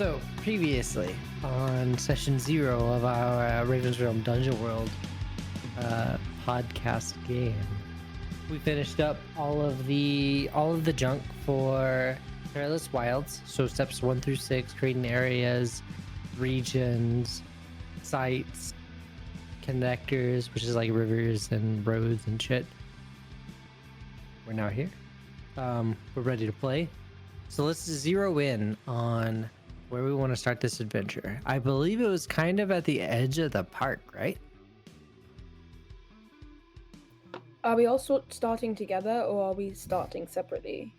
So, previously on session 0 of our Raven's Realm Dungeon World podcast game, we finished up all of the junk for Perilous Wilds. So steps 1 through 6, creating areas, regions, sites, connectors, which is like rivers and roads and shit. We're now here. We're ready to play. So let's zero in on where we want to start this adventure. I believe it was kind of at the edge of the park, right? Are we all starting together or are we starting separately?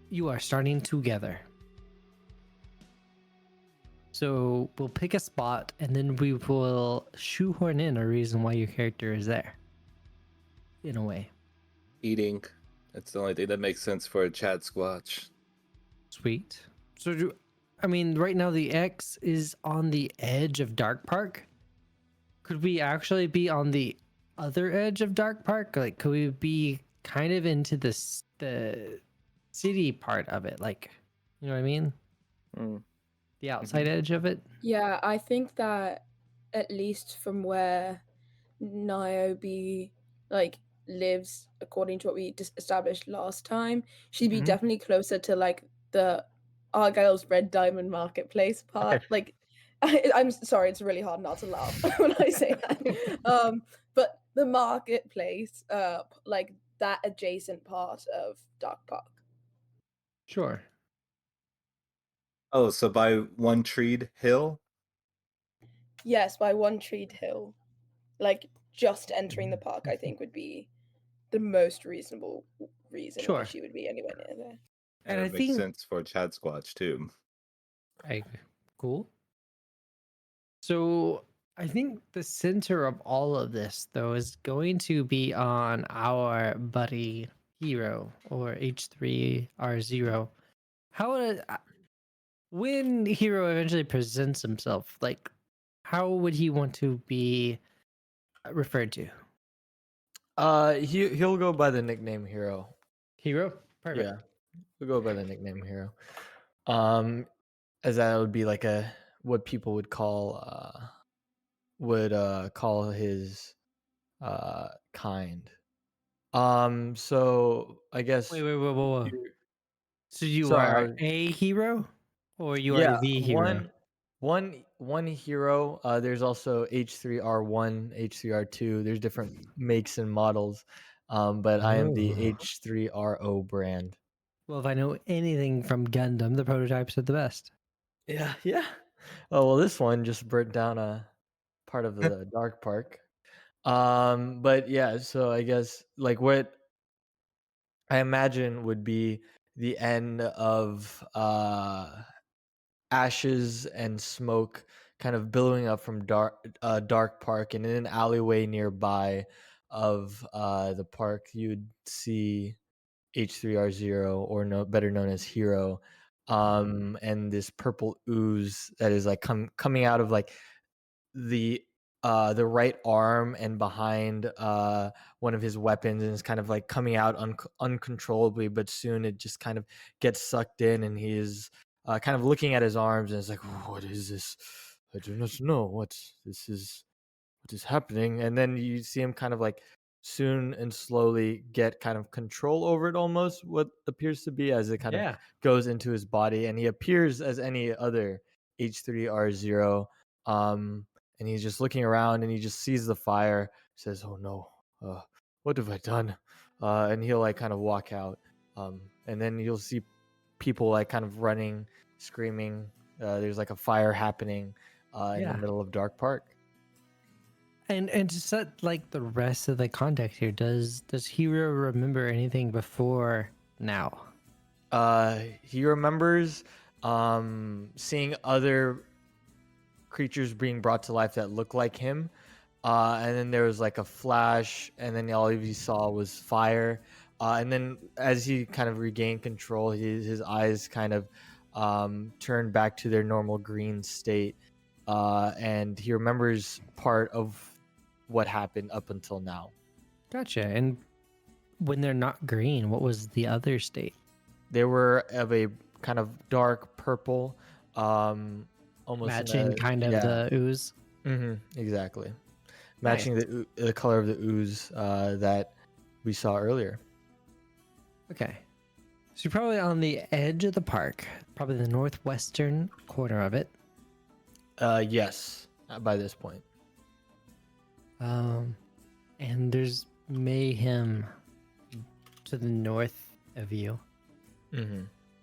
You are starting together. So we'll pick a spot and then we will shoehorn in a reason why your character is there. In a way. Eating. That's the only thing that makes sense for a Chad Squatch. Sweet. So right now the X is on the edge of Dark Park. Could we actually be on the other edge of Dark Park? Like, could we be kind of into the city part of it? Like, you know what I mean? The outside edge of it? Yeah, I think that at least from where Niobe lives, according to what we established last time, she'd be definitely closer to like the Argyle's Red Diamond Marketplace part. Like, I'm sorry, it's really hard not to laugh when I say that. But the marketplace, like that adjacent part of Dark Park. Sure. Oh, so by One Treed Hill? Yes, by One Treed Hill. Like, just entering the park, I think, would be the most reasonable reason why she would be anywhere near there. And it makes sense for Chad Squatch, too. Cool. So, I think the center of all of this, though, is going to be on our buddy Hero, or H3R0. When Hero eventually presents himself, like, how would he want to be referred to? He'll go by the nickname Hero. Hero? Perfect. Yeah, he'll go by the nickname Hero. As that would be like what people would call his kind. So I guess. Wait. So you are a hero, or you are the hero? One hero. There's also H3R1, H3R2. There's different makes and models. But I am the H3RO brand. Well, if I know anything from Gundam, the prototypes are the best. Yeah. Oh well, this one just burnt down a part of the Dark Park. But yeah, so I guess like what I imagine would be the end of ashes and smoke kind of billowing up from Dark Park, and in an alleyway nearby of the park you'd see H3R0, or better known as Hero, and this purple ooze that is like coming out of like the right arm and behind one of his weapons, and it's kind of like coming out uncontrollably, but soon it just kind of gets sucked in, and he is kind of looking at his arms, and it's like, what is this? I do not know what is happening. And then you see him kind of like soon and slowly get kind of control over it, almost what appears to be, as it kind of goes into his body, and he appears as any other H3R0. And he's just looking around, and he just sees the fire, says, oh no, what have I done? And he'll like kind of walk out, and then you'll see people like kind of running, screaming. There's like a fire happening in the middle of Dark Park. And to set like the rest of the context here, does Hero remember anything before now? He remembers seeing other creatures being brought to life that look like him, and then there was like a flash, and then all he saw was fire, and then as he kind of regained control, his eyes kind of turned back to their normal green state, and he remembers part of what happened up until now. Gotcha. And when they're not green, what was the other state? They were of a kind of dark purple, almost Matching kind of the ooze. Exactly, Nice. matching the color of the ooze that we saw earlier. Okay. So you're probably on the edge of the park, probably the northwestern corner of it. Yes, by this point. And there's mayhem to the north of you. Mm-hmm.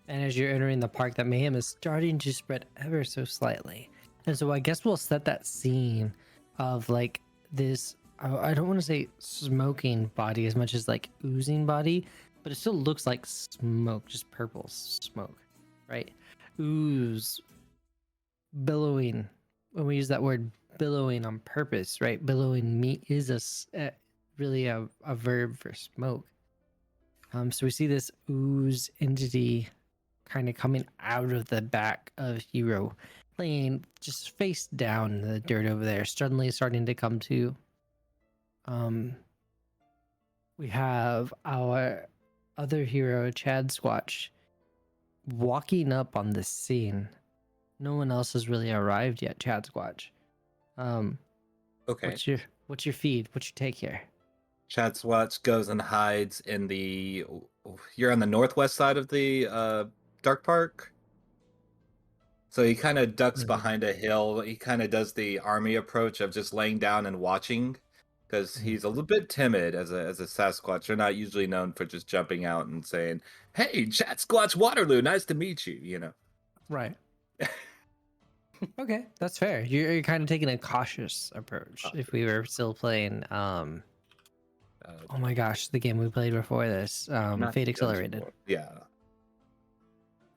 And as you're entering the park, that mayhem is starting to spread ever so slightly. And so I guess we'll set that scene of like this, I don't want to say smoking body as much as like oozing body, but it still looks like smoke, just purple smoke, right? Ooze, billowing. When we use that word billowing on purpose, right? Billowing meat is really a verb for smoke. So we see this ooze entity kind of coming out of the back of Hero, laying just face down in the dirt over there, suddenly starting to come to. We have our other hero, Chad Squatch, walking up on this scene. No one else has really arrived yet, Chad Squatch. Okay. What's your feed? What's your take here? Chad Swatch goes and hides in the. You're on the northwest side of the dark park. So he kind of ducks behind a hill. He kind of does the army approach of just laying down and watching, because he's a little bit timid as a Sasquatch. They're not usually known for just jumping out and saying, "Hey, Chad Squatch Waterloo, nice to meet you." You know. Right. Okay, that's fair. You're kind of taking a cautious approach. If we were still playing, oh my gosh, the game we played before this, Fate Accelerated. Yeah.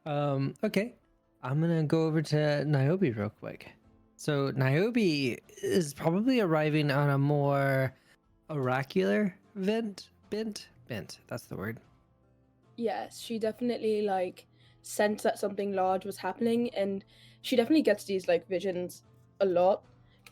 Okay, I'm gonna go over to Niobe real quick. So Niobe is probably arriving on a more oracular bent. That's the word. Yes, she definitely like sensed that something large was happening, and she definitely gets these like visions a lot,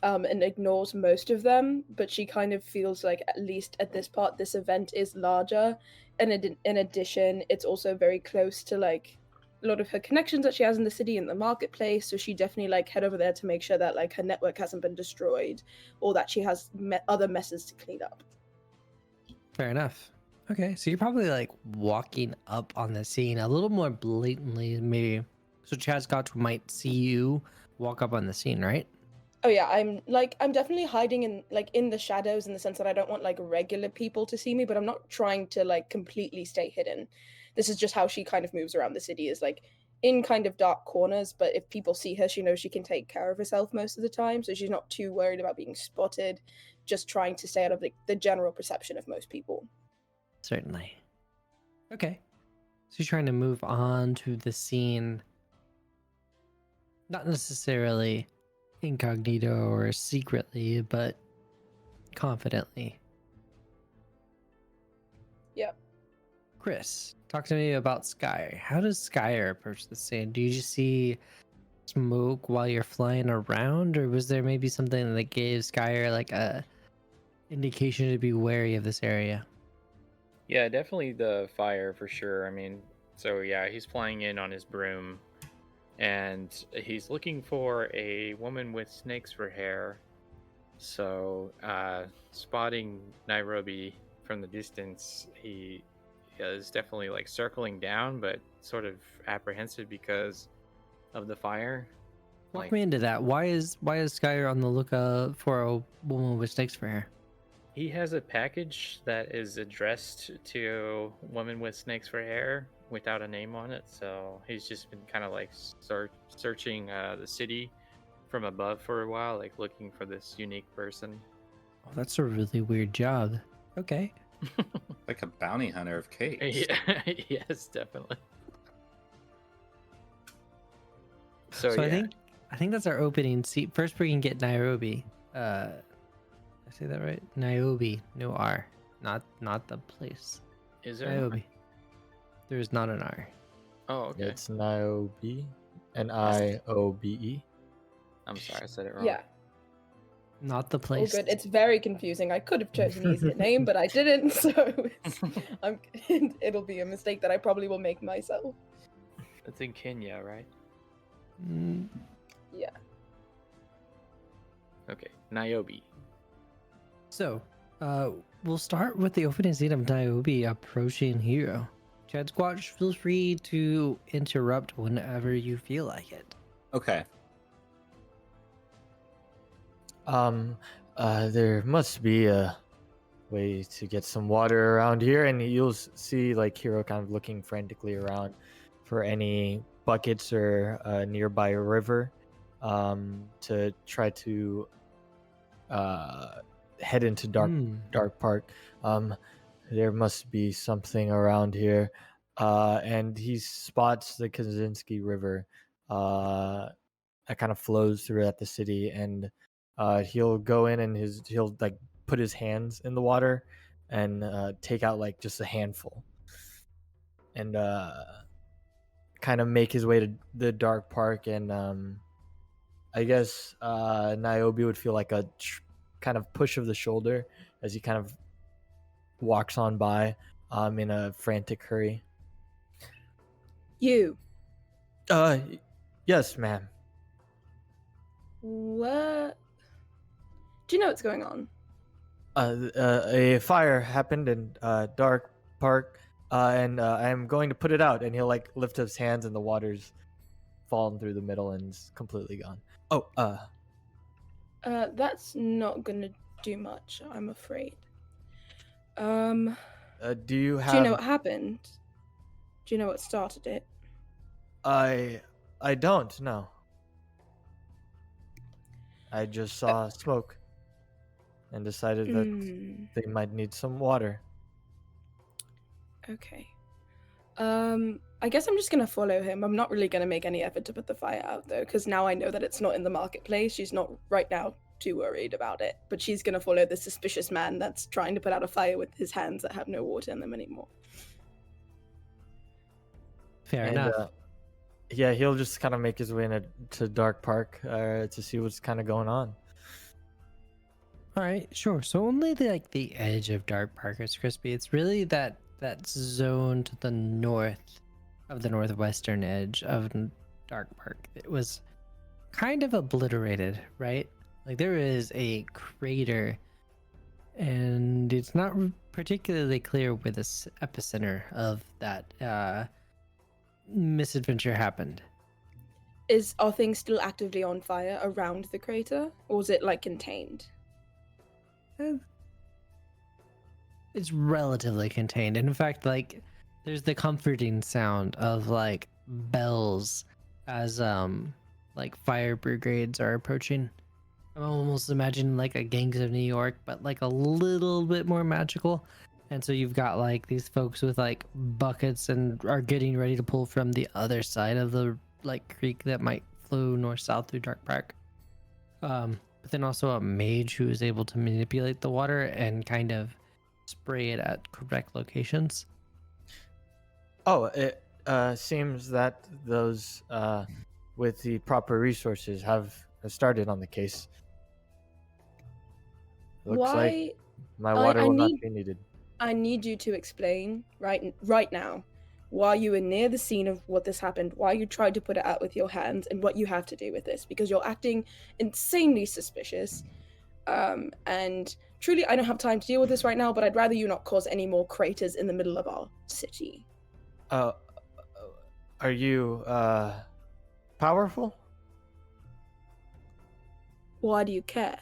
and ignores most of them. But she kind of feels like, at least at this part, this event is larger, and in addition, it's also very close to like a lot of her connections that she has in the city and the marketplace. So she definitely like head over there to make sure that like her network hasn't been destroyed, or that she has other messes to clean up. Fair enough. Okay, so you're probably like walking up on the scene a little more blatantly, maybe. So Chad Scotch might see you walk up on the scene, right? Oh yeah, I'm definitely hiding in the shadows, in the sense that I don't want like regular people to see me, but I'm not trying to like completely stay hidden. This is just how she kind of moves around the city, is like in kind of dark corners, but if people see her, she knows she can take care of herself most of the time, so she's not too worried about being spotted, just trying to stay out of the general perception of most people. Certainly. Okay. So you're trying to move on to the scene, not necessarily incognito or secretly, but confidently. Yep. Chris, talk to me about Sky. How does Skyer approach the scene? Do you just see smoke while you're flying around, or was there maybe something that gave Skyer like a indication to be wary of this area? Yeah, definitely the fire for sure. I mean, so yeah, he's flying in on his broom, and he's looking for a woman with snakes for hair. So, spotting Nairobi from the distance, he is definitely like circling down, but sort of apprehensive because of the fire. Walk me into that. Why is Skyer on the lookout for a woman with snakes for hair? He has a package that is addressed to women with snakes for hair without a name on it. So he's just been kind of like searching the city from above for a while, like looking for this unique person. Oh, that's a really weird job. Okay. Like a bounty hunter of cakes. Yeah, yes, definitely. So yeah. I think that's our opening scene. First, we can get Nairobi. I say that right? Niobe, no R, not the place. Is there Niobe? There is not an R. Oh, okay. It's Niobe, Niobe. I'm sorry, I said it wrong. Yeah. Not the Oh, place. good. It's very confusing. I could have chosen an easier name, but I didn't. So it'll be a mistake that I probably will make myself. That's in Kenya, right? Mm, Yeah. Okay, Niobe. So, we'll start with the opening scene of Niobe approaching Hero. Chad Squatch, feel free to interrupt whenever you feel like it. Okay. There must be a way to get some water around here, and you'll see like Hero kind of looking frantically around for any buckets or nearby river, to try to head into Dark Park. There must be something around here, and he spots the Kaczynski River that kind of flows throughout the city, and he'll go in and he'll like put his hands in the water and take out like just a handful, and kind of make his way to the Dark Park. And I guess Niobe would feel like a kind of push of the shoulder as he kind of walks on by in a frantic hurry. You. Yes, ma'am. What? Do you know what's going on? A fire happened in Dark Park, and I'm going to put it out. And he'll like lift his hands, and the water's fallen through the middle and it's completely gone. Oh, That's not gonna do much, I'm afraid. do you have? Do you know what happened? Do you know what started it? I don't know. I just saw smoke and decided that they might need some water. Okay. I guess I'm just gonna follow him. I'm not really gonna make any effort to put the fire out though, because now I know that it's not in the marketplace. She's not right now too worried about it, but she's gonna follow the suspicious man that's trying to put out a fire with his hands that have no water in them anymore. Fair And, enough. yeah, he'll just kind of make his way to Dark Park to see what's kind of going on. All right, sure. So only the edge of Dark Park is crispy. It's really that zone to the north of the northwestern edge of Dark Park. It was kind of obliterated, right? Like there is a crater, and it's not particularly clear where the epicenter of that misadventure happened. Are things still actively on fire around the crater, or is it like contained? It's relatively contained. In fact, like there's the comforting sound of like bells as like fire brigades are approaching. I'm almost imagining like a Gangs of New York, but like a little bit more magical. And so you've got like these folks with like buckets and are getting ready to pull from the other side of the like creek that might flow north south through Dark Park. But then also a mage who is able to manipulate the water and kind of spray it at correct locations. Oh, it seems that those with the proper resources have started on the case. Looks like my water will not be needed. I need you to explain right now why you were near the scene of what this happened, why you tried to put it out with your hands, and what you have to do with this, because you're acting insanely suspicious. And truly, I don't have time to deal with this right now, but I'd rather you not cause any more craters in the middle of our city. Are you powerful? Why do you care?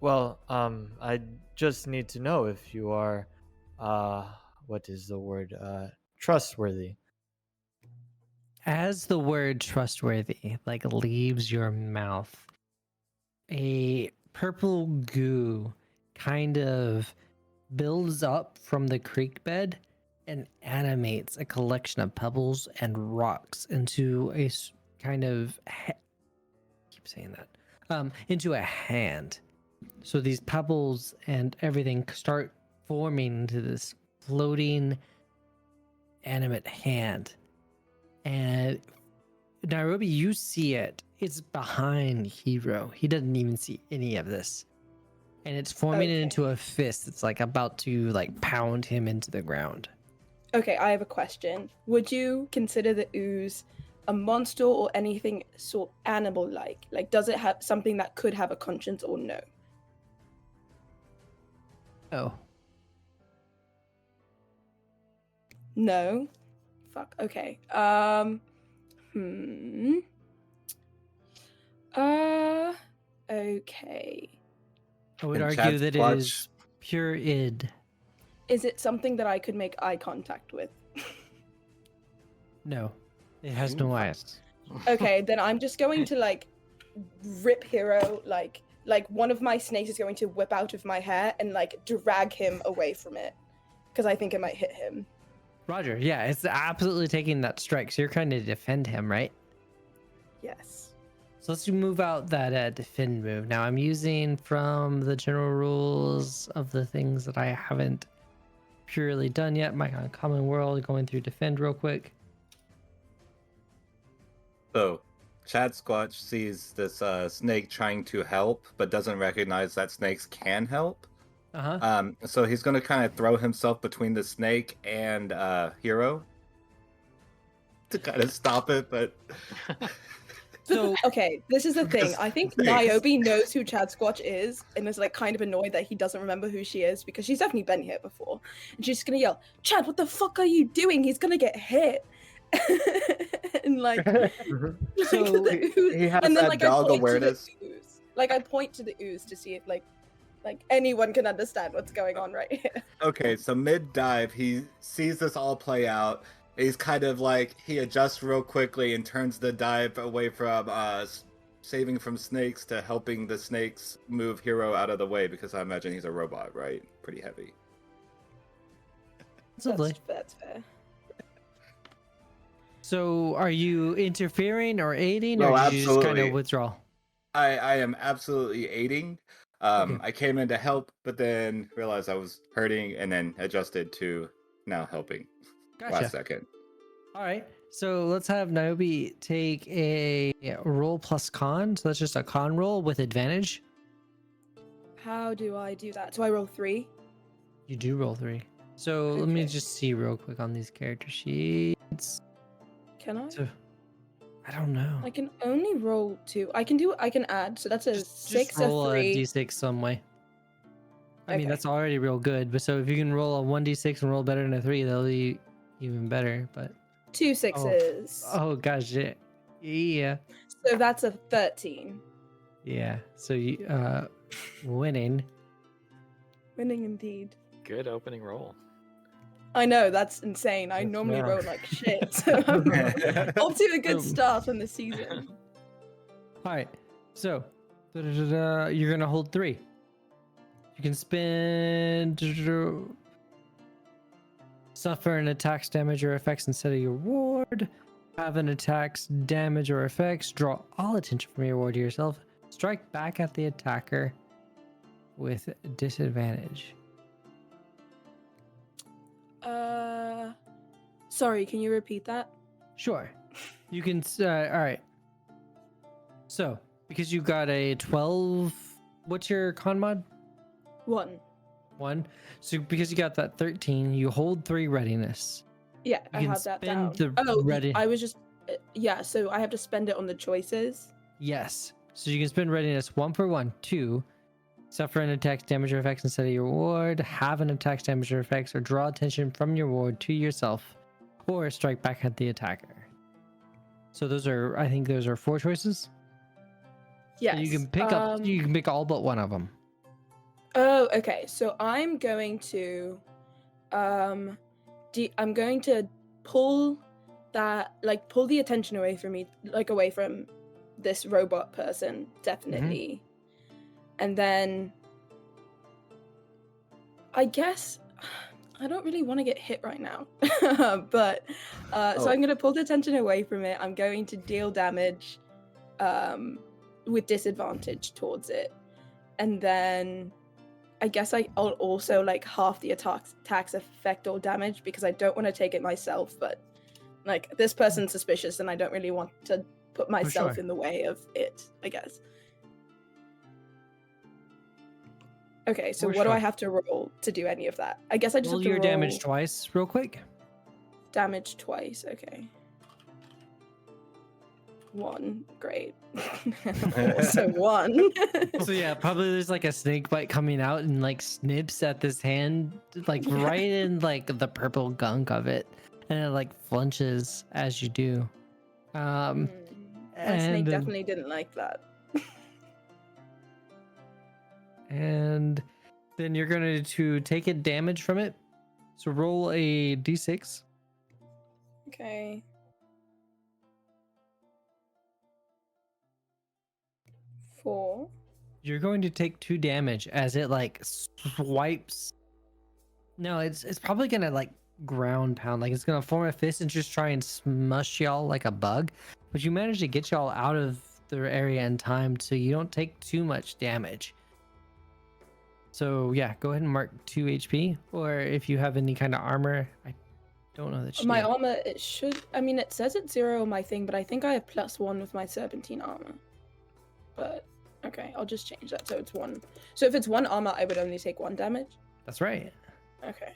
Well, I just need to know if you are, what is the word? Trustworthy. As the word trustworthy like leaves your mouth, a purple goo kind of builds up from the creek bed and animates a collection of pebbles and rocks into a kind of keep saying that into a hand. So these pebbles and everything start forming into this floating animate hand. And Nairobi, you see it. It's behind Hero. He doesn't even see any of this. And it's forming it into a fist. It's like about to like pound him into the ground. Okay, I have a question. Would you consider the ooze a monster or anything sort animal-like? Like, does it have something that could have a conscience or no? Oh, No? Fuck, okay. Okay. I would And argue Chad's that it clutch. is pure id. Is it something that I could make eye contact with? No, it has no eyes. Okay, then I'm just going to like rip Hero, like one of my snakes is going to whip out of my hair and like drag him away from it because I think it might hit him. Roger, yeah, it's absolutely taking that strike. So you're trying to defend him, right? Yes. So let's move out that defend move. Now I'm using from the general rules of the things that I haven't purely done yet. My uncommon world, going through defend real quick. So, Chad Squatch sees this snake trying to help, but doesn't recognize that snakes can help. So he's going to kind of throw himself between the snake and Hero to kind of stop it, but... So Okay, this is the thing. Because I think snakes. Niobe knows who Chad Squatch is and is like kind of annoyed that he doesn't remember who she is because she's definitely been here before. And she's just gonna yell, Chad, what the fuck are you doing? He's gonna get hit. And like, So the ooze, he has and then that like dog I point awareness. to the ooze. Like I point to the ooze to see if like anyone can understand what's going on right here. Okay, so mid-dive, he sees this all play out. He's kind of like, he adjusts real quickly and turns the dive away from saving from snakes to helping the snakes move Hero out of the way, because I imagine he's a robot, right? Pretty heavy. That's fair. So are you interfering or aiding, No, or did you just kind absolutely. of withdraw? I am absolutely aiding. Okay. I came in to help, but then realized I was hurting, and then adjusted to now helping. Gotcha. Last second. All right. So let's have Niobe take a roll plus con. So that's just a con roll with advantage. How do I do that? Do I roll 3? You do roll 3. So let me Okay. just see real quick on these character sheets. Can I? So I don't know. I can only roll 2. I can add. So that's a Just 6, roll a 3. a d6 some way. I mean, Okay. that's already real good. But so if you can roll a 1d6 and roll better than a 3, that'll be even better. But 2 6s. oh gosh, yeah. So that's a 13. Yeah. So you winning. Winning indeed. Good opening roll. I know, that's insane. I That's normally wrong. roll like shit. So I'm off to a good start on the season. All right. So you're gonna hold 3. You can spend suffer an attack's damage or effects instead of your ward. Have an attack's damage or effects. Draw all attention from your ward to yourself. Strike back at the attacker with disadvantage. Sorry, can you repeat that? Sure. You can. All right. So because you got a 12, what's your con mod? 1. 1. So because you got that 13, you hold 3 readiness. Yeah, You I can have that down. spend the ready. I was just yeah, so I have to spend it on the choices. Yes. So you can spend readiness 1 for 1. 2. Suffer an attack's damage or effects instead of your ward. Have an attack's damage or effects, or draw attention from your ward to yourself, or strike back at the attacker. So those are, I think, those are 4 choices. Yes. So you can pick up. You can pick all but one of them. Oh, okay. So I'm going to I'm going to pull the attention away from me, like away from this robot person, definitely. And then I guess I don't really want to get hit right now. But so I'm going to pull the attention away from it. I'm going to deal damage with disadvantage towards it. And then I guess I'll also like half the attacks effect or damage because I don't want to take it myself, but like this person's suspicious and I don't really want to put myself sure. in the way of it, I guess. Okay, so For what do I sure. have to roll to do any of that? I guess I just Roll have to your roll damage twice, real quick. Damage twice. Okay. 1. Great. Also 1. So yeah, probably there's like a snake bite coming out and like snips at this hand, like Yeah. right in like the purple gunk of it, and it like flinches as you do. My And snake then- definitely didn't like that. And then you're going to take a damage from it. So roll a d6. Okay. 4. You're going to take 2 damage as it like swipes. No, it's probably gonna like ground pound, like it's gonna form a fist and just try and smush y'all like a bug. But you manage to get y'all out of the area in time, so you don't take too much damage. So yeah, go ahead and mark 2 HP, or if you have any kind of armor, I don't know that you My do. armor, it should. I mean, it says it's 0 on my thing, but I think I have +1 with my serpentine armor. But okay, I'll just change that so it's 1. So if it's 1 armor, I would only take 1 damage. That's right. Okay.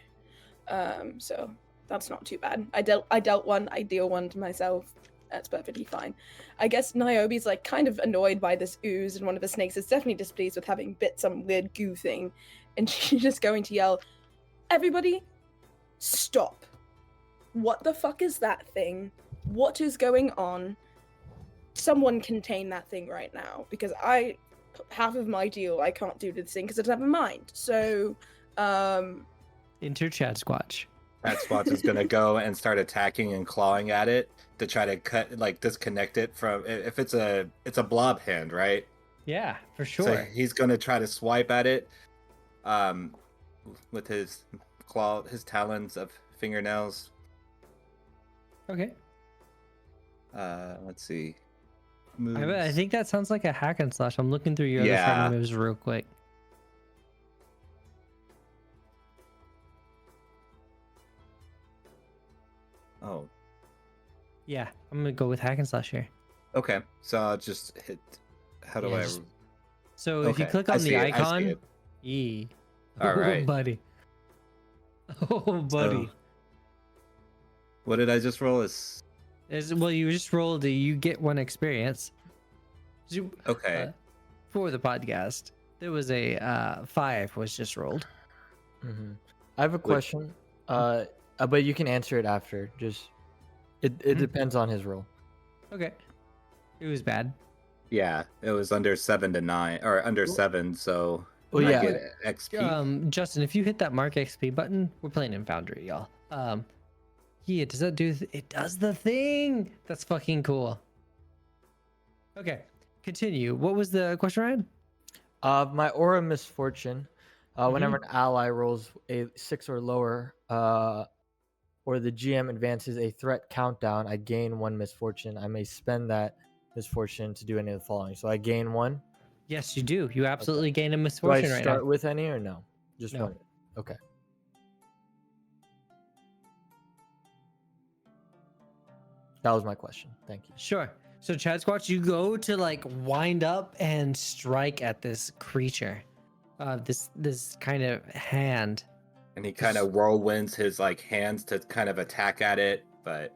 So that's not too bad. I dealt 1, I deal 1 to myself. That's perfectly fine. I guess Niobe's like kind of annoyed by this ooze, and one of the snakes is definitely displeased with having bit some weird goo thing. And she's just going to yell, "Everybody, stop. What the fuck is that thing? What is going on? Someone contain that thing right now, because half of my deal I can't do to this thing because I don't have a mind." So, Enter Chad Squatch. That Squatch is gonna go and start attacking and clawing at it to try to disconnect it from. If it's a blob hand, right? Yeah, for So sure. he's gonna try to swipe at it, with his talons of fingernails. Okay. Let's see. I Moves. think that sounds like a hack and slash. I'm looking through your other Yeah. fighting moves real quick. Oh, Yeah, I'm gonna go with hack and slash here. okay. So I'll just hit. How do Yeah, I? just- So if you Okay, click I on see the it, I see icon, it. E. All Oh, right. buddy. Oh, buddy. So, what did I just roll? Well, you just rolled. You get 1 experience. Okay. For the podcast, there was a 5 was just rolled. Mm-hmm. I have a question, but you can answer it after. Just it depends on his roll. Okay. It was bad. Yeah, it was under 7 to 9, or under 7. So Well, I yeah. get XP. Justin, if you hit that mark XP button, we're playing in Foundry, y'all. Yeah, does that do? It does the thing. That's fucking cool. Okay, continue. What was the question, Ryan? My aura misfortune. Whenever an ally rolls a 6 or lower, or the GM advances a threat countdown, I gain 1 misfortune. I may spend that misfortune to do any of the following. So I gain 1. Yes, you do. You absolutely gain a Do I misfortune right start now. with any or no? Just No. 1. Okay. That was my question. Thank you. Sure. So Chad Squatch, you go to like wind up and strike at this creature, this kind of hand. And he kind of whirlwinds his hands to kind of attack at it, but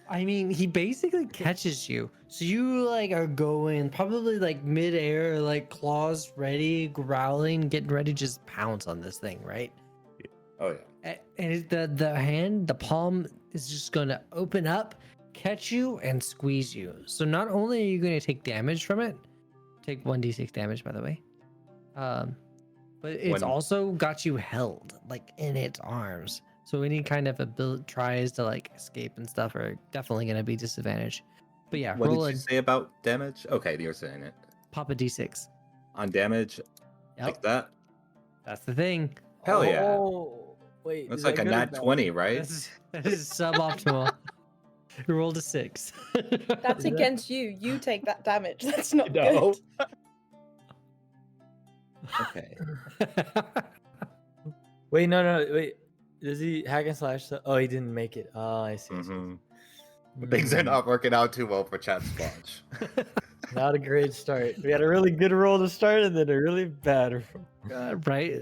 I mean, he basically catches you. So you are going probably midair, claws ready, growling, getting ready to just pounce on this thing, right? oh yeah. And the hand, the palm is just gonna open up, catch you, and squeeze you. So not only are you gonna take damage from it, take 1d6 damage by the way, but it's also got you held in its arms. So any kind of ability tries to escape and stuff are definitely gonna be disadvantaged. But yeah, What roll did you say about damage? Okay, you're saying it. pop a d6. On damage, like Yep, that? that's the thing. Hell yeah. Oh, wait. That's is like that a good or nat bad? 20, right? That is suboptimal. You rolled a 6. that's against you. You take that damage. That's not No. good. Okay. Wait, no, wait. Does he hack and slash? Oh, he didn't make it. Oh, I see. hmm Things are not working out too well for Chat Squatch. Not a great start. We had a really good roll to start and then a really bad roll. Right?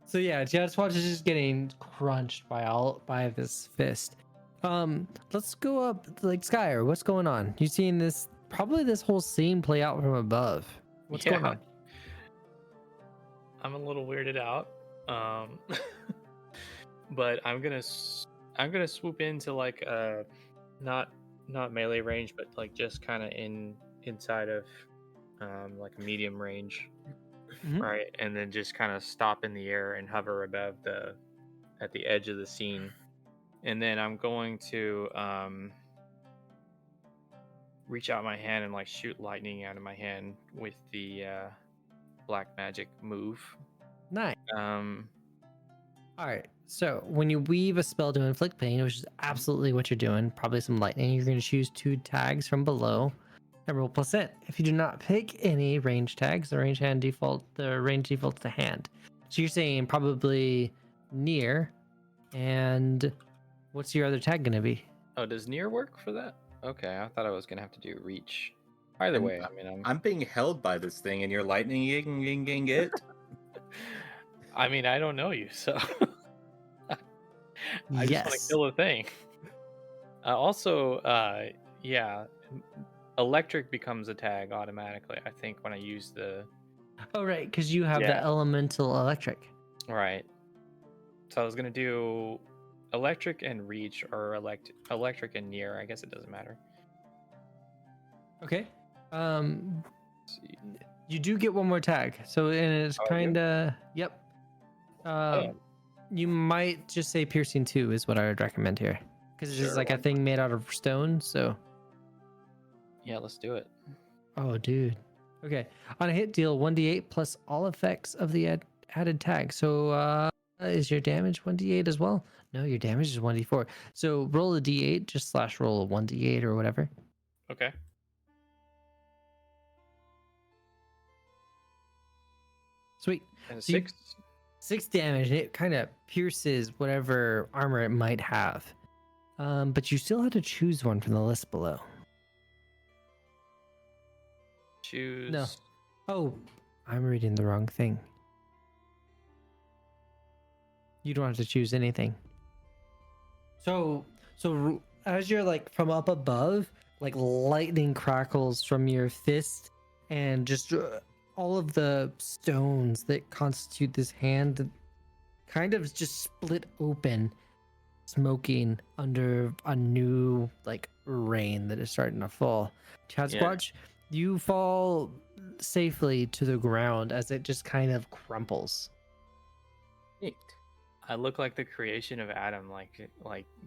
So yeah, Chad Squatch is just getting crunched by this fist. Let's go up. Like Skyer, what's going on? You seen this? Probably this whole scene play out from above. What's going on? I'm a little weirded out. But I'm gonna swoop into like not melee range, but like just kind of inside of like a medium range, Mhm. right? And then just kind of stop in the air and hover above at the edge of the scene. And then I'm going to reach out my hand and like shoot lightning out of my hand with the black magic move. Nice. Um, All right. So when you weave a spell to inflict pain, which is absolutely what you're doing, probably some lightning, you're going to choose 2 tags from below and roll +8. If you do not pick any range tags, the range defaults to hand. So you're saying probably near, and what's your other tag going to be? oh, does near work for that? Okay, I thought I was gonna have to do reach. Either And way, I mean, I'm being held by this thing, and you're lightning it. I mean, I don't know you, so I just want to Yes. kill a thing. Also, yeah, electric becomes a tag automatically. I think when I use the Oh, right, because you have the Yeah. elemental electric. right. So I was gonna do electric and reach, or electric and near. I guess it doesn't matter. Okay. Let's see. You do get one more tag, so and it's Oh, I do? kind of yep. Oh. You might just say piercing 2 is what I would recommend here, because it's just Sure, like a why thing made out of stone. So, Yeah, let's do it. oh, dude. Okay, on a hit, deal 1d8 plus all effects of the added tag. So, is your damage 1d8 as well? No, your damage is 1d4. So roll a d8, just / roll a 1d8 or whatever. Okay. Sweet. And a So you- 6. 6 damage, and it kind of pierces whatever armor it might have. But you still have to choose one from the list below. Choose. Oh, I'm reading the wrong thing. You don't have to choose anything. So as you're like from up above, like lightning crackles from your fist, and just all of the stones that constitute this hand kind of just split open, smoking under a new like rain that is starting to fall. Chad Yeah. Squatch, you fall safely to the ground as it just kind of crumples. Neat. I look like the creation of Adam, like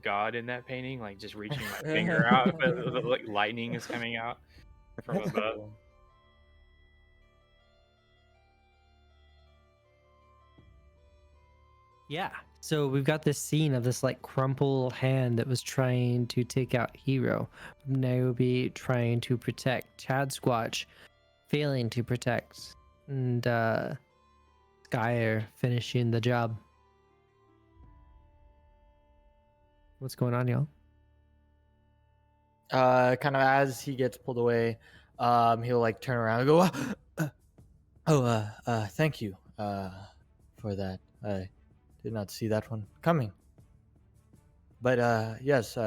God in that painting, like just reaching my finger out, but like lightning is coming out from above. Yeah. So we've got this scene of this like crumpled hand that was trying to take out Hero, Niobe trying to protect, Chad Squatch failing to protect, and Skyer finishing the job. What's going on, y'all? Kind of as he gets pulled away, he'll like turn around and go, thank you, for that. I did not see that one coming. But, yes,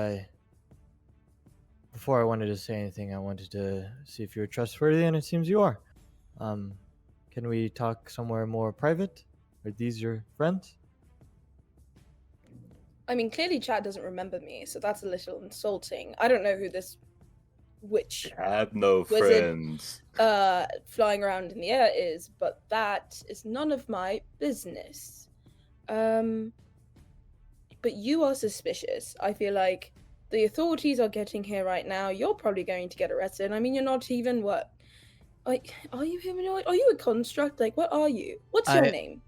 before I wanted to say anything, I wanted to see if you're trustworthy, and it seems you are. Can we talk somewhere more private? Are these your friends? I mean, clearly Chad doesn't remember me, so that's a little insulting. I don't know who this witch Have no Was it- friends. flying around in the air is, but that is none of my business. But you are suspicious. I feel like the authorities are getting here right now. You're probably going to get arrested. I mean, you're not even what? Like, are you humanoid? Are you a construct? Like, what are you? What's your name?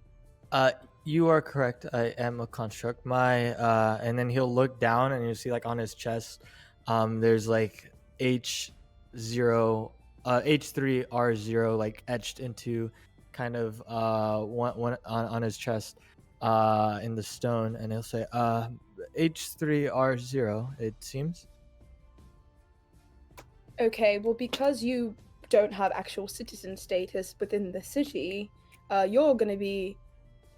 You are correct. I am a construct. And then he'll look down and you'll see like on his chest, there's like H3R0 like etched into kind of one on his chest in the stone, and he'll say H3R0, it seems. Okay, well, because you don't have actual citizen status within the city, you're going to be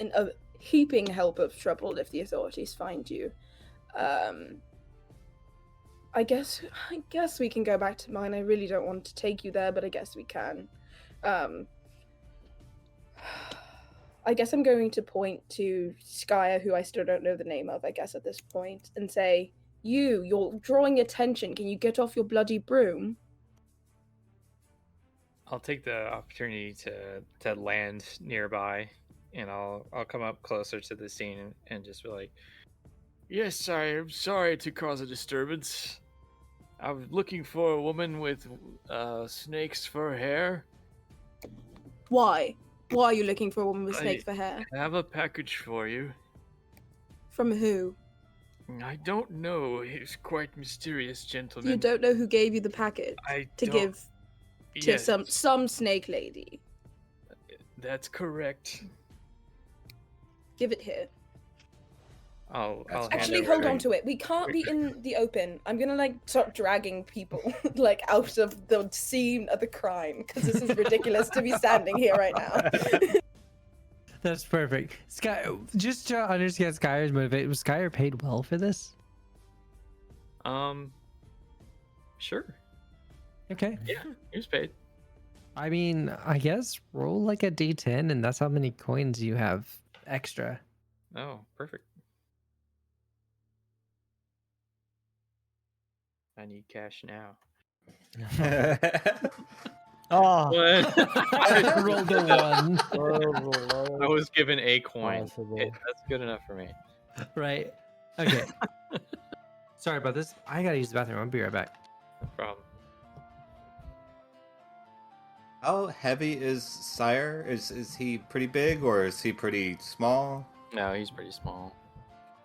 in a heaping help of trouble if the authorities find you. I guess we can go back to mine. I really don't want to take you there, but I guess we can. I guess I'm going to point to Skya, who I still don't know the name of, I guess, at this point, and say, you're drawing attention. Can you get off your bloody broom? I'll take the opportunity to land nearby, and I'll come up closer to the scene and just be like, "Yes, I'm sorry to cause a disturbance. I was looking for a woman with snakes for hair. Why? Why are you looking for a woman with I- snakes for hair? I have a package for you. From who? I don't know. He's quite mysterious, gentleman. You don't know who gave you the package I to don't- give to Yes, some snake lady. that's correct. Give it here. I'll That's hand Actually, it hold right- on to it. We can't be in the open. I'm gonna start dragging people out of the scene of the crime because this is ridiculous to be standing here right now. That's perfect. Sky, just to understand Skyer's motivation, was Skyer paid well for this? Sure. Okay. Yeah, he was paid. I mean, I guess roll like a d10, and that's how many coins you have extra. Oh, perfect. I need cash now. Oh, I rolled a 1. I was given a coin. Possible. Okay, that's good enough for me. Right. Okay. Sorry about this. I gotta use the bathroom. I'll be right back. No problem. How heavy is Sire? Is he pretty big or is he pretty small? No, he's pretty small.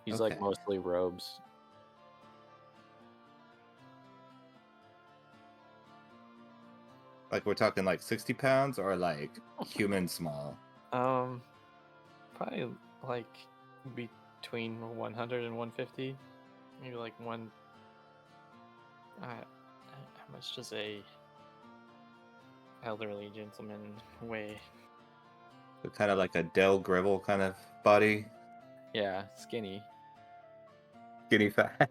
He's Okay. like mostly robes. Like we're talking like 60 pounds or like human small? Probably like between 100 and 150. Maybe like one. How much does a elderly gentleman weigh? So kind of like a Del Gribble kind of body. Yeah, skinny. Skinny fat.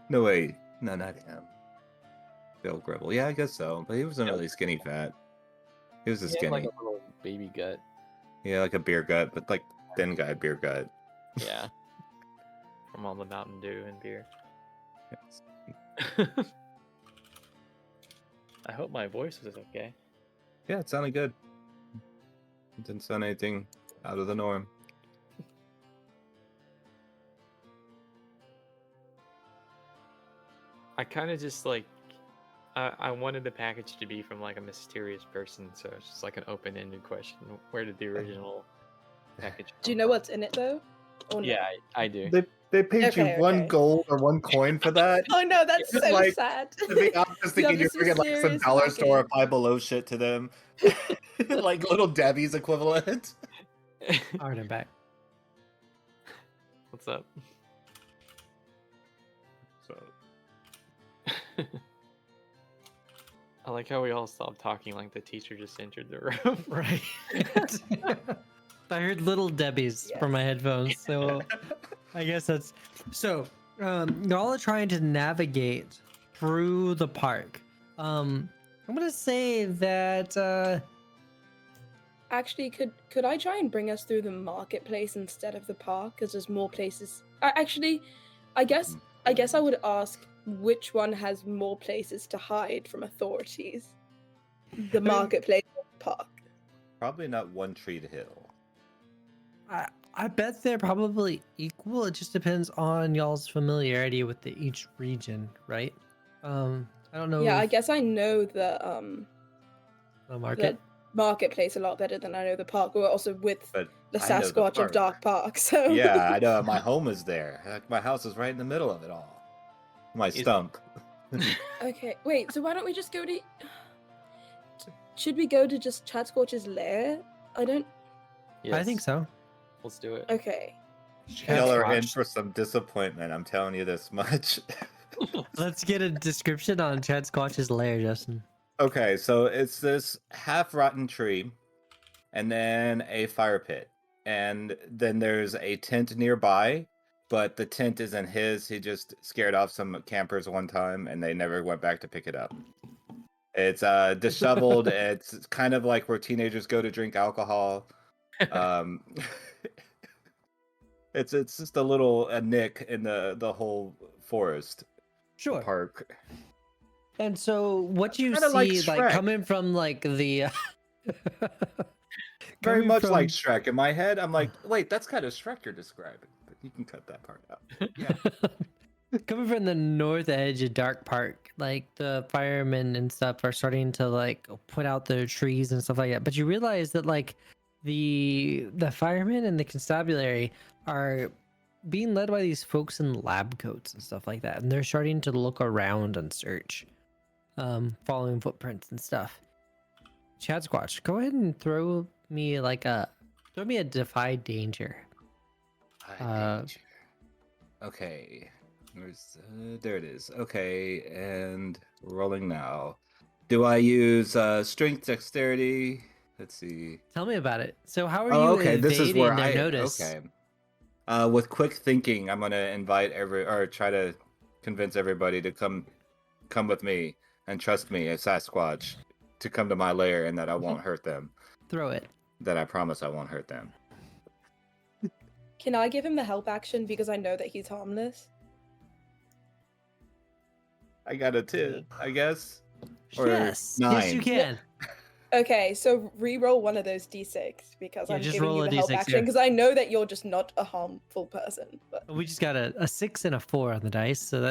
No, wait. No, not him. Del Gribble. Yeah, I guess so. But he wasn't really skinny fat. He was just He had skinny. like a little baby gut. Yeah, like a beer gut, but like thin guy beer gut. Yeah. From all the Mountain Dew and beer. Yes. I hope my voice was okay. Yeah, it sounded good. It didn't sound anything out of the norm. I kind of just like I wanted the package to be from like a mysterious person, so it's just like an open-ended question. Where did the original package Do you come know from? what's in it though? Or no? Yeah, I do. They paid Okay, you one okay. gold or one coin for that. Oh no, that's It's so like- sad. To be honest, You have thinking you're this bringing like some mysterious dollar store or package. Five Below shit to them, like little Debbie's equivalent. All right, I'm back. What's up? So I like how we all stopped talking like the teacher just entered the room. Right. I heard Little Debbie's from my headphones, so I guess that's so. Y'all are trying to navigate through the park. I'm gonna say that. Actually, could I try and bring us through the marketplace instead of the park? Because there's more places. I guess I would ask which one has more places to hide from authorities. The marketplace or the park. probably not One Tree Hill. I bet they're probably equal. It just depends on y'all's familiarity with each region, right? I don't know. Yeah, I if guess I know the market. marketplace a lot better than I know the park. We're also with But the I know the Sasquatch of park. Dark Park, so Yeah, I know. My home is there. Like, my house is right in the middle of it all. My stump. Okay, wait. So why don't we just go to? Should we go to just Chatsquatch's lair? I don't. I think Yes, so. Let's do it. Okay. Y'all are in Chatsquatch. for some disappointment. I'm telling you this much. Let's get a description on Chatsquatch's lair, Justin. Okay, so it's this half-rotten tree, and then a fire pit, and then there's a tent nearby, but the tent isn't his. He just scared off some campers one time, and they never went back to pick it up. It's disheveled. It's kind of like where teenagers go to drink alcohol. Um, it's just a little nick in the whole forest Sure. park. And so what you Kinda like see, like Shrek. coming from like the Very coming much like from- Shrek. In my head, I'm like, wait, that's kind of Shrek you're describing. But you can cut that part out. Yeah. coming from the north edge of Dark Park, like the firemen and stuff are starting to like put out their trees and stuff like that. But you realize that like the firemen and the constabulary are being led by these folks in lab coats and stuff like that, and they're starting to look around and search, following footprints and stuff. Chad Squatch, go ahead and throw me a defy danger. Danger. Okay. There it is. Okay, and rolling now. Do I use strength, dexterity? Let's see. Tell me about it. So how are Oh, you okay. This is evading where their notice? Okay. With quick thinking, I'm gonna invite try to convince everybody to come with me and trust me as Sasquatch to come to my lair, and that I won't hurt them. Throw it. That I promise I won't hurt them. Can I give him the help action because I know that he's harmless? I got a 10, I guess. Or Yes. Yes, you 9. can. Okay, so re-roll one of those d6 because Yeah, I'm just giving roll you a the help D6, action yeah. because I know that you're just not a harmful person. But We just got a 6 and a 4 on the dice, so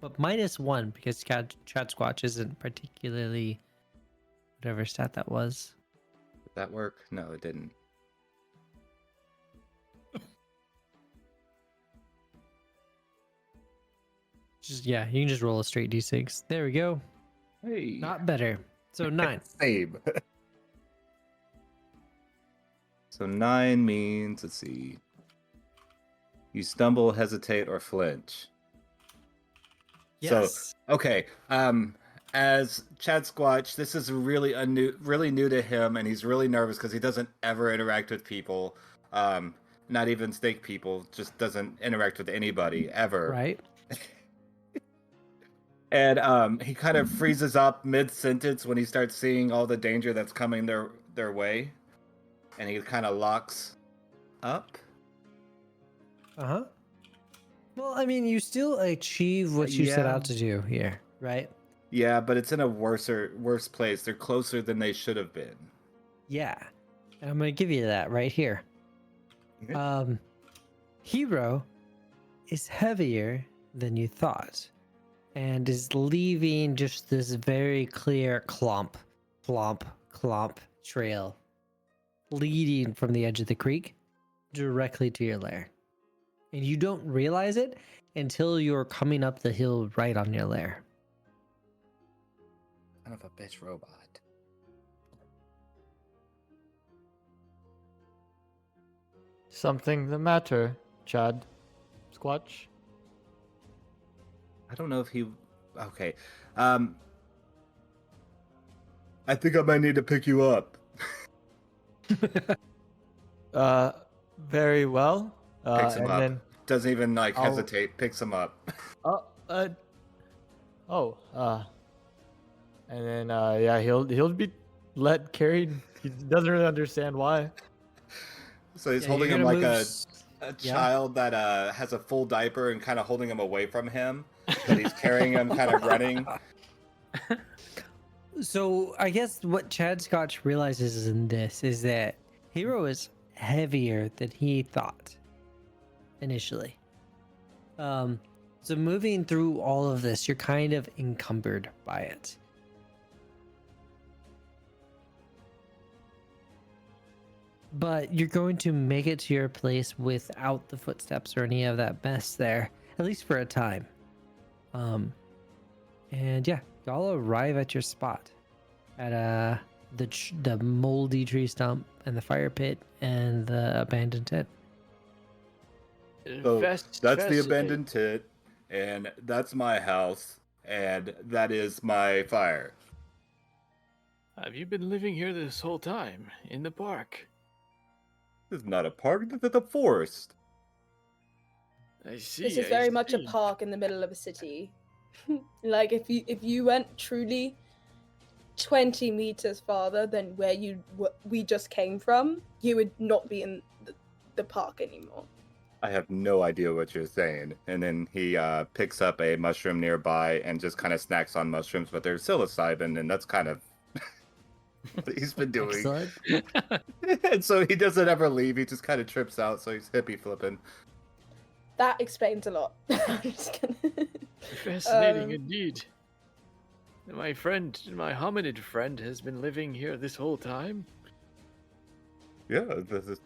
but -1 because Chad Squatch isn't particularly whatever stat that was. Did that work? No, it didn't. You can just roll a straight D6. There we go. Hey. Not better. So 9. Same. So 9 means, let's see. You stumble, hesitate, or flinch. Yes. So, okay. As Chad Squatch, this is really new to him, and he's really nervous because he doesn't ever interact with people. Not even snake people. Just doesn't interact with anybody ever. Right. And he kind of freezes up mid-sentence when he starts seeing all the danger that's coming their way, and he kind of locks up. Uh-huh. Well, I mean, you still achieve what you set Yeah. out to do here, right? Yeah, but it's in a worse place. They're closer than they should have been. Yeah. And I'm going to give you that right here. Okay. Hero is heavier than you thought and is leaving just this very clear clomp, clomp, clomp trail leading from the edge of the creek directly to your lair. And you don't realize it until you're coming up the hill right on your lair. Kind of a bitch robot. Something the matter, Chad Squatch? I don't know if he. Okay. I think I might need to pick you up. Very well. Picks him and up. then Doesn't even I'll- hesitate. Picks him up. And then yeah, he'll be carried. He doesn't really understand why. So he's Yeah, holding you're him gonna like move a yeah. child that has a full diaper and kind of holding him away from him. But he's carrying him, kind of running. So I guess what Chad Scotch realizes in this is that Hero is heavier than he thought initially. So moving through all of this, you're kind of encumbered by it. But you're going to make it to your place without the footsteps or any of that mess there, at least for a time. And yeah, y'all arrive at your spot at the moldy tree stump and the fire pit and the abandoned tent. So that's the abandoned tent, and that's my house, and that is my fire. Have you been living here this whole time in the park? This is not a park. This is a forest. I see. This is I very much a see. park in the middle of a city. Like if you went truly 20 meters farther than where we just came from, you would not be in the park anymore. I have no idea what you're saying. And then he picks up a mushroom nearby and just kind of snacks on mushrooms, but they're psilocybin, and that's kind of what he's been doing. Excellent. And so he doesn't ever leave. He just kind of trips out, so he's hippie flipping. That explains a lot. I'm just kidding. Fascinating indeed. My hominid friend, has been living here this whole time. Yeah,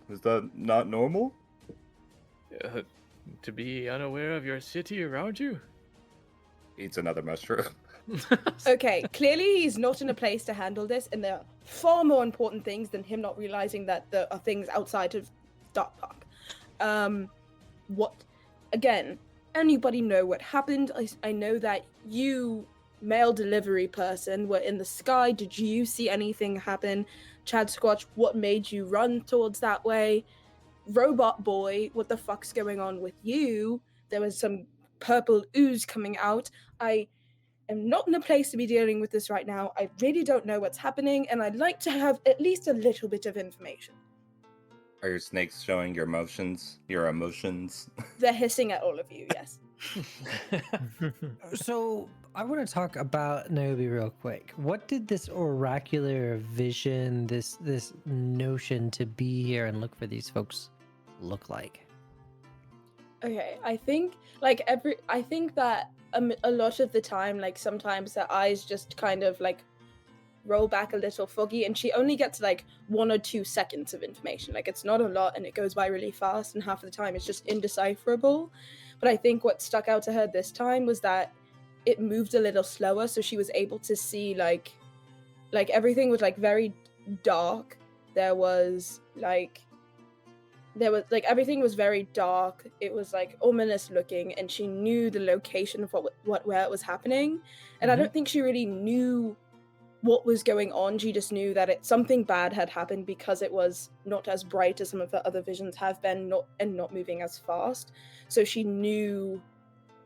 is that not normal? To be unaware of your city around you? Eats another mushroom. Okay, clearly he's not in a place to handle this, and there are far more important things than him not realizing that there are things outside of Dark Park. What? Again, anybody know what happened? I know that you, mail delivery person, were in the sky. Did you see anything happen? Chad Squatch, what made you run towards that way? Robot boy, what the fuck's going on with you? There was some purple ooze coming out. I am not in a place to be dealing with this right now. I really don't know what's happening, and I'd like to have at least a little bit of information. Are your snakes showing your emotions? Your emotions? They're hissing at all of you, yes. So I want to talk about Niobe real quick. What did this oracular vision, this notion to be here and look for these folks look like? Okay, I think that a lot of the time, like sometimes her eyes just kind of like roll back a little foggy, and she only gets like 1 or 2 seconds of information. Like it's not a lot, and it goes by really fast, and half of the time it's just indecipherable. But I think what stuck out to her this time was that it moved a little slower, so she was able to see like everything was like very dark. There was like everything was very dark. It was like ominous looking, and she knew the location of where it was happening. And I don't think she really knew what was going on. She just knew that something bad had happened because it was not as bright as some of the other visions have been, not moving as fast. So she knew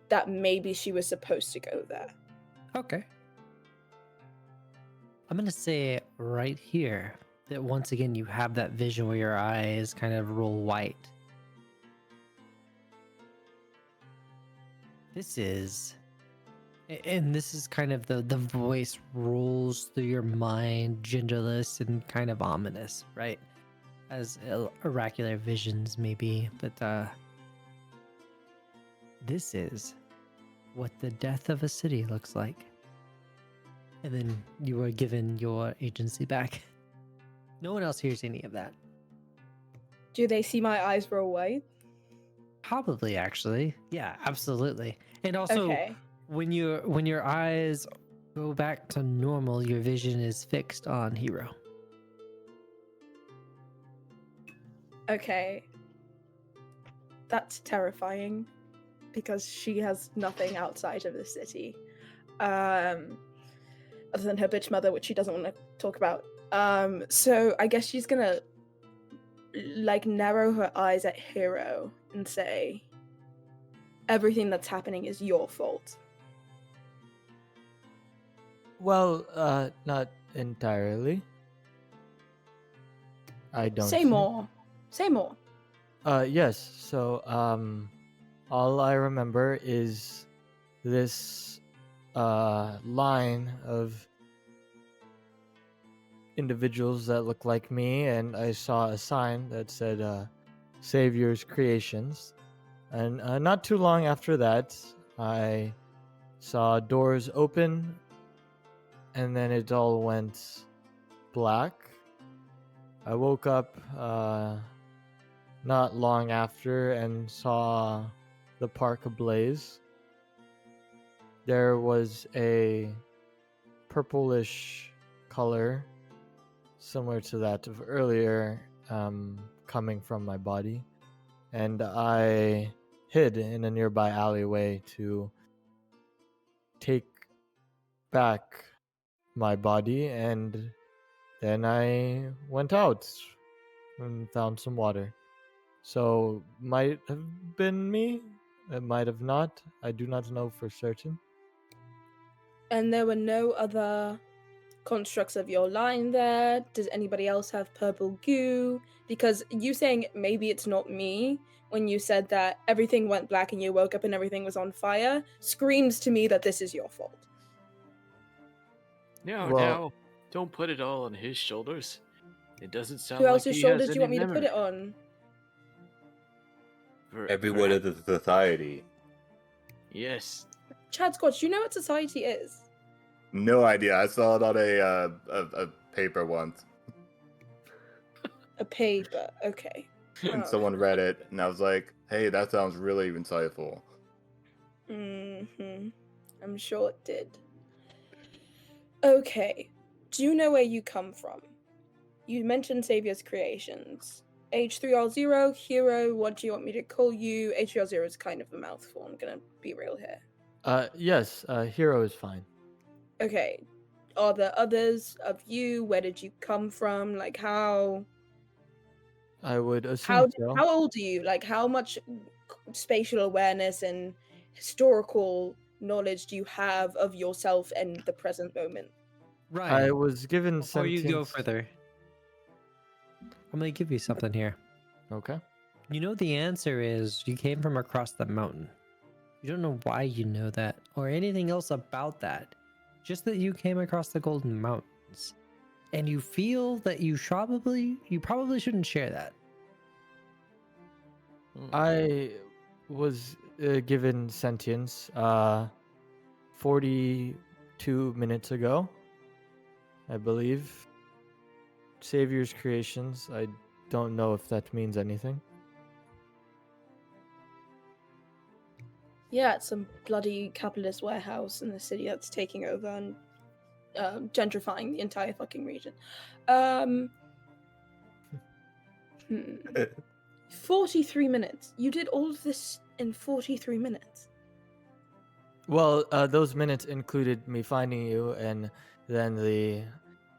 that maybe she was supposed to go there. Okay. I'm going to say right here that once again you have that vision where your eyes kind of roll white. This is kind of the voice rolls through your mind, genderless and kind of ominous, right? As oracular visions may be, but this is what the death of a city looks like. And then you are given your agency back. No one else hears any of that. Do they see my eyes roll white? Probably, actually. Yeah, absolutely. And also, Okay. when your eyes go back to normal, your vision is fixed on Hero. Okay. That's terrifying because she has nothing outside of the city. Other than her bitch mother, which she doesn't want to talk about. So I guess she's gonna like narrow her eyes at Hero and say, everything that's happening is your fault. Well, not entirely. I don't Say think. more. Say more. Yes. So, all I remember is this line of individuals that look like me, and I saw a sign that said Savior's Creations. And not too long after that, I saw doors open, and then it all went black. I woke up not long after and saw the park ablaze. There was a purplish color similar to that of earlier coming from my body, and I hid in a nearby alleyway to take back my body, and then I went out and found some water. So might have been me. It might have not. I do not know for certain. And there were no other constructs of your line there? Does anybody else have purple goo? Because you saying maybe it's not me when you said that everything went black and you woke up and everything was on fire screams to me that this is your fault. No, Well- don't put it all on his shoulders. It doesn't sound Who like else's he shoulders has do you any want me to put memory. it on? Everyone of the society. Yes. Chad Scott, do you know what society is? No idea. I saw it on a paper once. A paper. Okay. And someone read it, and I was like, "Hey, that sounds really insightful." Mm-hmm. I'm sure it did. Okay. Do you know where you come from? You mentioned Savior's Creations. H3R0, Hero, what do you want me to call you? H3R0 is kind of a mouthful, I'm gonna be real here. Yes, hero is fine. Okay. Are there others of you? Where did you come from? Like how I would assume so. how old are you? Like how much spatial awareness and historical knowledge do you have of yourself and the present moment? Right. I was given Before you go sentience. further, I'm gonna give you something here. Okay. You know the answer is you came from across the mountain. You don't know why you know that or anything else about that. Just that you came across the Golden Mountains. And you feel that you probably shouldn't share that. I was given sentience 42 minutes ago, I believe. Savior's Creations. I don't know if that means anything. Yeah, it's some bloody capitalist warehouse in the city that's taking over and gentrifying the entire fucking region. 43 minutes. You did all of this in 43 minutes. Well, those minutes included me finding you and then the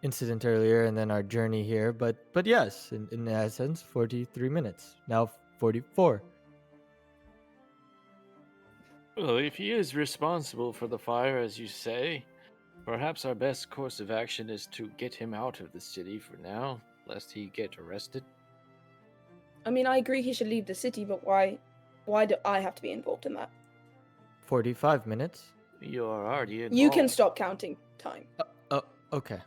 incident earlier and then our journey here. But yes, in essence, 43 minutes. Now 44. Well, if he is responsible for the fire, as you say, perhaps our best course of action is to get him out of the city for now, lest he get arrested. I mean, I agree he should leave the city, but why do I have to be involved in that? 45 minutes. You're already involved. You can stop counting time. Oh, okay.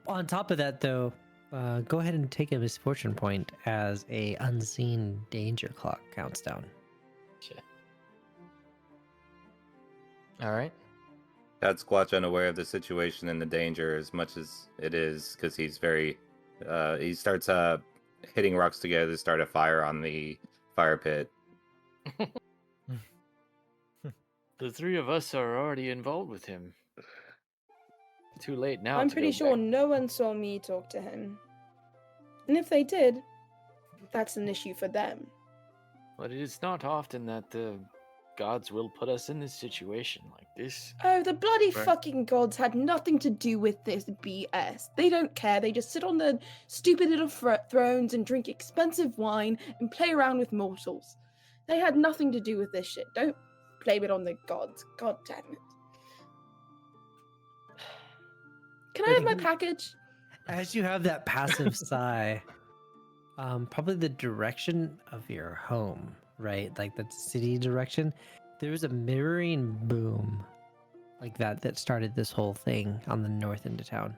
On top of that, though, go ahead and take a misfortune point as a unseen danger clock counts down. All right. Chad Squatch unaware of the situation and the danger as much as it is, because he's very, he starts hitting rocks together to start a fire on the fire pit. The three of us are already involved with him. Too late now. I'm to pretty go sure back. no one saw me talk to him. And if they did, that's an issue for them. But it is not often that the gods will put us in this situation like this. Oh, the bloody Right. fucking gods had nothing to do with this BS. They don't care. They just sit on their stupid little thrones and drink expensive wine and play around with mortals. They had nothing to do with this shit. Don't blame it on the gods. God damn it. Can I have my package? As you have that passive sigh, probably the direction of your home, right? Like the city direction, there was a mirroring boom like that started this whole thing on the north end of town.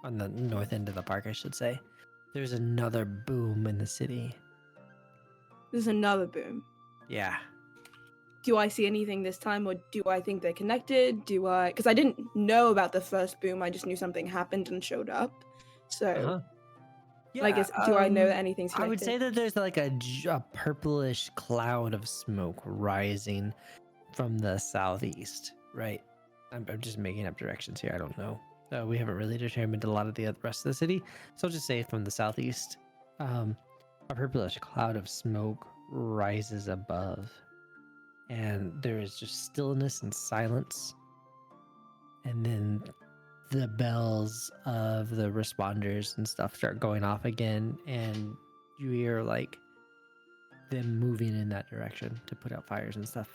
On the north end of the park, I should say. There's another boom in the city. There's another boom. Yeah. Do I see anything this time, or do I think they're connected? Because I didn't know about the first boom, I just knew something happened and showed up. So, do I know that anything's connected? I would say that there's like a purplish cloud of smoke rising from the southeast, right? I'm just making up directions here. I don't know. We haven't really determined a lot of the rest of the city, so I'll just say from the southeast. A purplish cloud of smoke rises above, and there is just stillness and silence. And then the bells of the responders and stuff start going off again, and you hear like them moving in that direction to put out fires and stuff.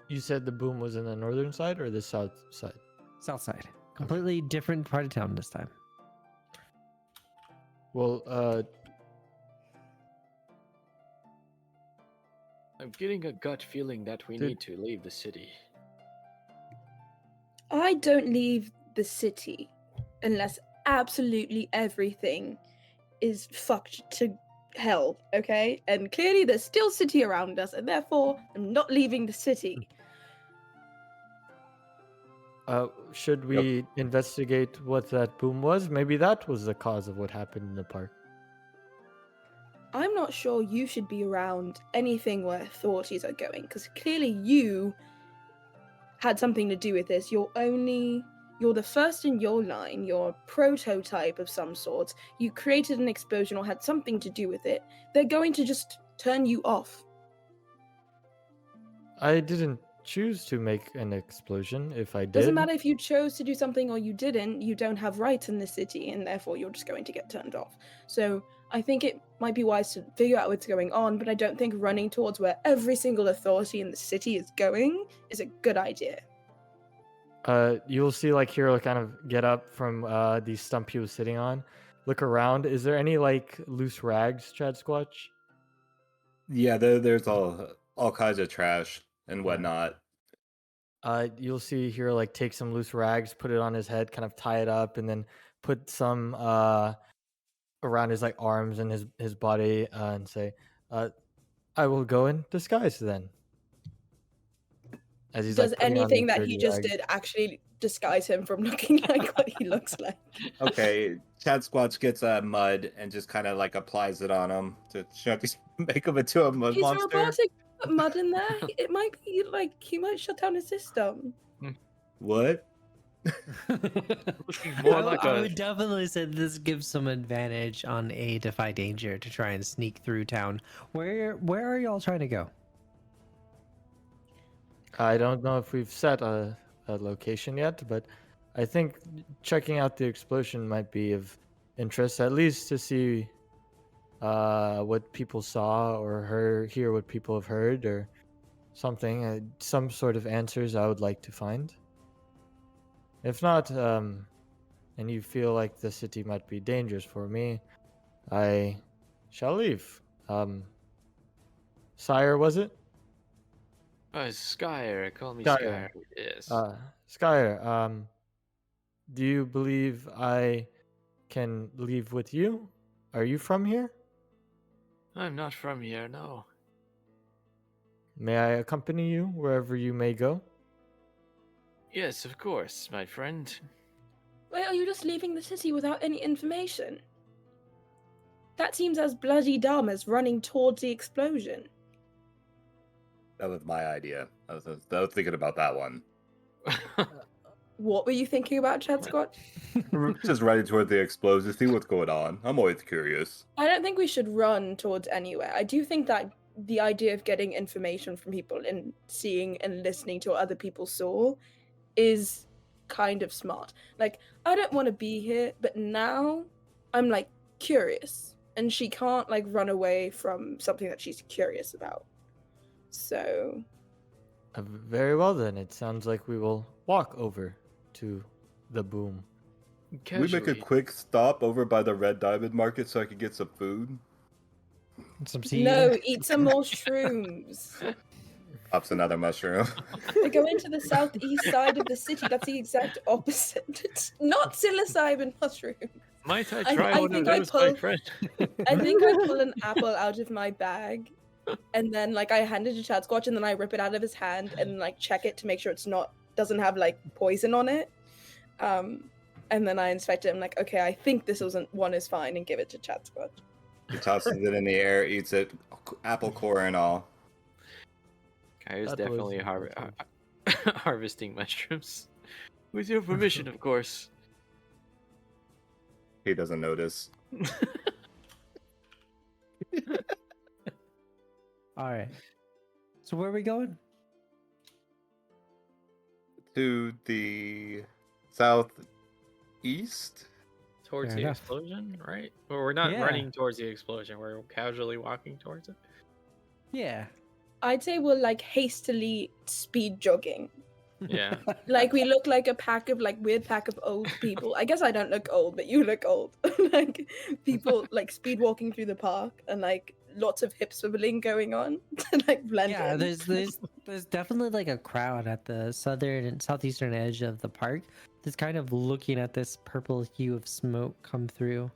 You said the boom was in the northern side or the south side? South side. Completely different part of town this time. Well, I'm getting a gut feeling that we Did- need to leave the city. I don't leave the city unless absolutely everything is fucked to hell, okay? And clearly there's still city around us, and therefore I'm not leaving the city. should we investigate what that boom was? Maybe that was the cause of what happened in the park. I'm not sure you should be around anything where authorities are going, because clearly you had something to do with this. You're the first in your line, you're a prototype of some sort. You created an explosion or had something to do with it. They're going to just turn you off. I didn't choose to make an explosion. If I did, Doesn't matter if you chose to do something or you didn't, you don't have rights in the city, and therefore you're just going to get turned off. So I think it might be wise to figure out what's going on, but I don't think running towards where every single authority in the city is going is a good idea. you'll see like Hero kind of get up from the stump he was sitting on, look around. Is there any like loose rags, Chad Squatch? Yeah, there's all kinds of trash and whatnot. You'll see Hero like take some loose rags, put it on his head, kind of tie it up, and then put some around his like arms and his body, and say, "I will go in disguise then." As he's Does like putting on anything the that he dirty just rags. did actually disguise him from looking like what he looks like? Okay, Chad Squatch gets mud and just kind of like applies it on him to make him into a mud He's monster. robotic. Put mud in there. It might be like he might shut down his system. What? Looking more like I a would definitely say this gives some advantage on A, defy danger, to try and sneak through town. Where are y'all trying to go? I don't know if we've set a location yet, but I think checking out the explosion might be of interest, at least to see what people saw or hear what people have heard or something. Some sort of answers I would like to find. If not, and you feel like the city might be dangerous for me, I shall leave. Sire, was it? Skyer. Call me Skyer. Skyer. Yes. Skyer, do you believe I can leave with you? Are you from here? I'm not from here, no. May I accompany you wherever you may go? Yes, of course, my friend. Wait, are you just leaving the city without any information? That seems as bloody dumb as running towards the explosion. That was my idea. I was thinking about that one. What were you thinking about, Chad Scott? Just running toward the explosion, see what's going on. I'm always curious. I don't think we should run towards anywhere. I do think that the idea of getting information from people and seeing and listening to what other people saw is kind of smart. Like, I don't want to be here, but now I'm like curious, and she can't like run away from something that she's curious about. So Very well then. It sounds like we will walk over to the boom. Can we make a Casually. quick stop over by the Red Diamond Market so I could get some food? Some tea? no, eat some more shrooms. Pops another mushroom. They go into the southeast side of the city. That's the exact opposite. It's not psilocybin mushroom. Might I I- try I one of think I those, my pull- friend? I think I pull an apple out of my bag, and then like I hand it to Chad Squatch, and then I rip it out of his hand and like check it to make sure doesn't have like poison on it. And then I inspect it. I'm like, okay, I think this one is fine, and give it to Chad Squatch. He tosses it in the air, eats it, apple core and all. Kai's That definitely was harvesting mushrooms. With your permission, of course. He doesn't notice. All right. So where are we going? To the southeast? towards Fair the enough. explosion, right? Well, we're not Yeah. running towards the explosion. We're casually walking towards it. Yeah. I'd say we're like hastily speed jogging. Yeah. Like we look like a pack of like weird pack of old people. I guess I don't look old, but you look old. Like people like speed walking through the park and like lots of hip swiveling going on to like blend Yeah, in. there's definitely like a crowd at the southern and southeastern edge of the park that's kind of looking at this purple hue of smoke come through.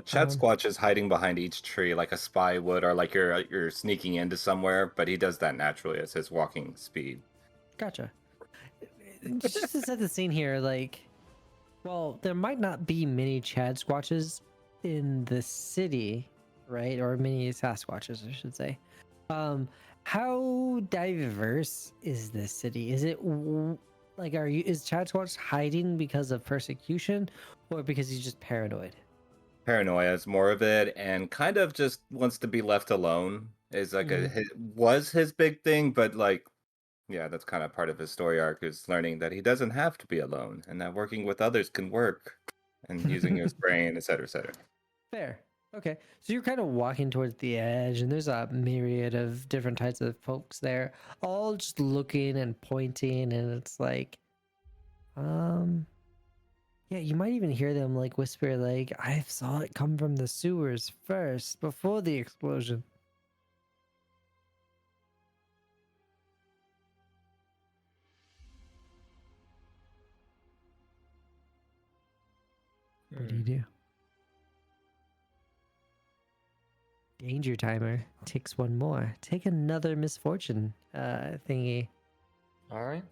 Chad Um, Squatch is hiding behind each tree like a spy would, or like you're sneaking into somewhere. But he does that naturally as his walking speed. Gotcha. Just to set the scene here, like, well, there might not be many Chad Squatches in the city, right? Or many Sasquatches, I should say. How diverse is this city? Is it like, is Chad Squatch hiding because of persecution, or because he's just paranoid? Paranoia is more of it, and kind of just wants to be left alone. Is like was his big thing, but like, yeah, that's kind of part of his story arc, is learning that he doesn't have to be alone, and that working with others can work, and using his brain, etc., etc. Fair. Okay. So you're kind of walking towards the edge, and there's a myriad of different types of folks there, all just looking and pointing, and it's like, yeah, you might even hear them like whisper, like, I saw it come from the sewers first, before the explosion. What do you do? Danger timer ticks one more. Take another misfortune thingy. All right.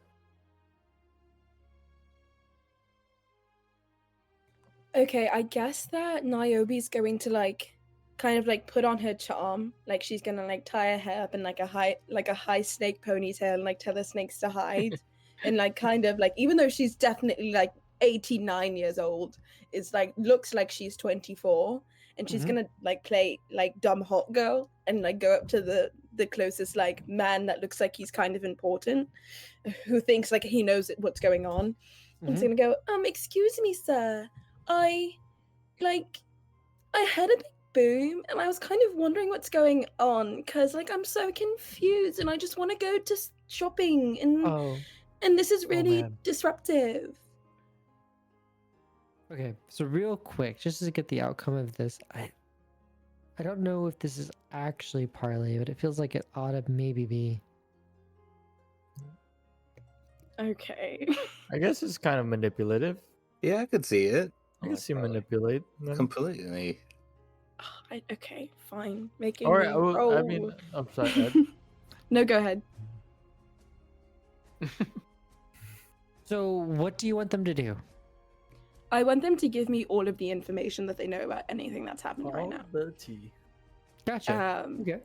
Okay, I guess that Niobe's going to like kind of like put on her charm. Like she's gonna like tie her hair up in like a high snake ponytail and like tell the snakes to hide. And like kind of like, even though she's definitely like 89 years old, it's like looks like she's 24. And she's gonna like play like dumb hot girl and like go up to the closest like man that looks like he's kind of important, who thinks like he knows what's going on. And he's gonna go, excuse me, sir. I heard a big boom and I was kind of wondering what's going on because like I'm so confused and I just want to go to shopping and this is really man. disruptive. Okay, so real quick, just to get the outcome of this, I don't know if this is actually parlay, but it feels like it ought to maybe be. Okay. I guess it's kind of manipulative. Yeah, I could see it. I can see manipulate. then. Completely. Okay, fine. Making Or me roll. I mean, I'm sorry. Ed. No, go ahead. So what do you want them to do? I want them to give me all of the information that they know about anything that's happening right now. The tea. Gotcha. Okay.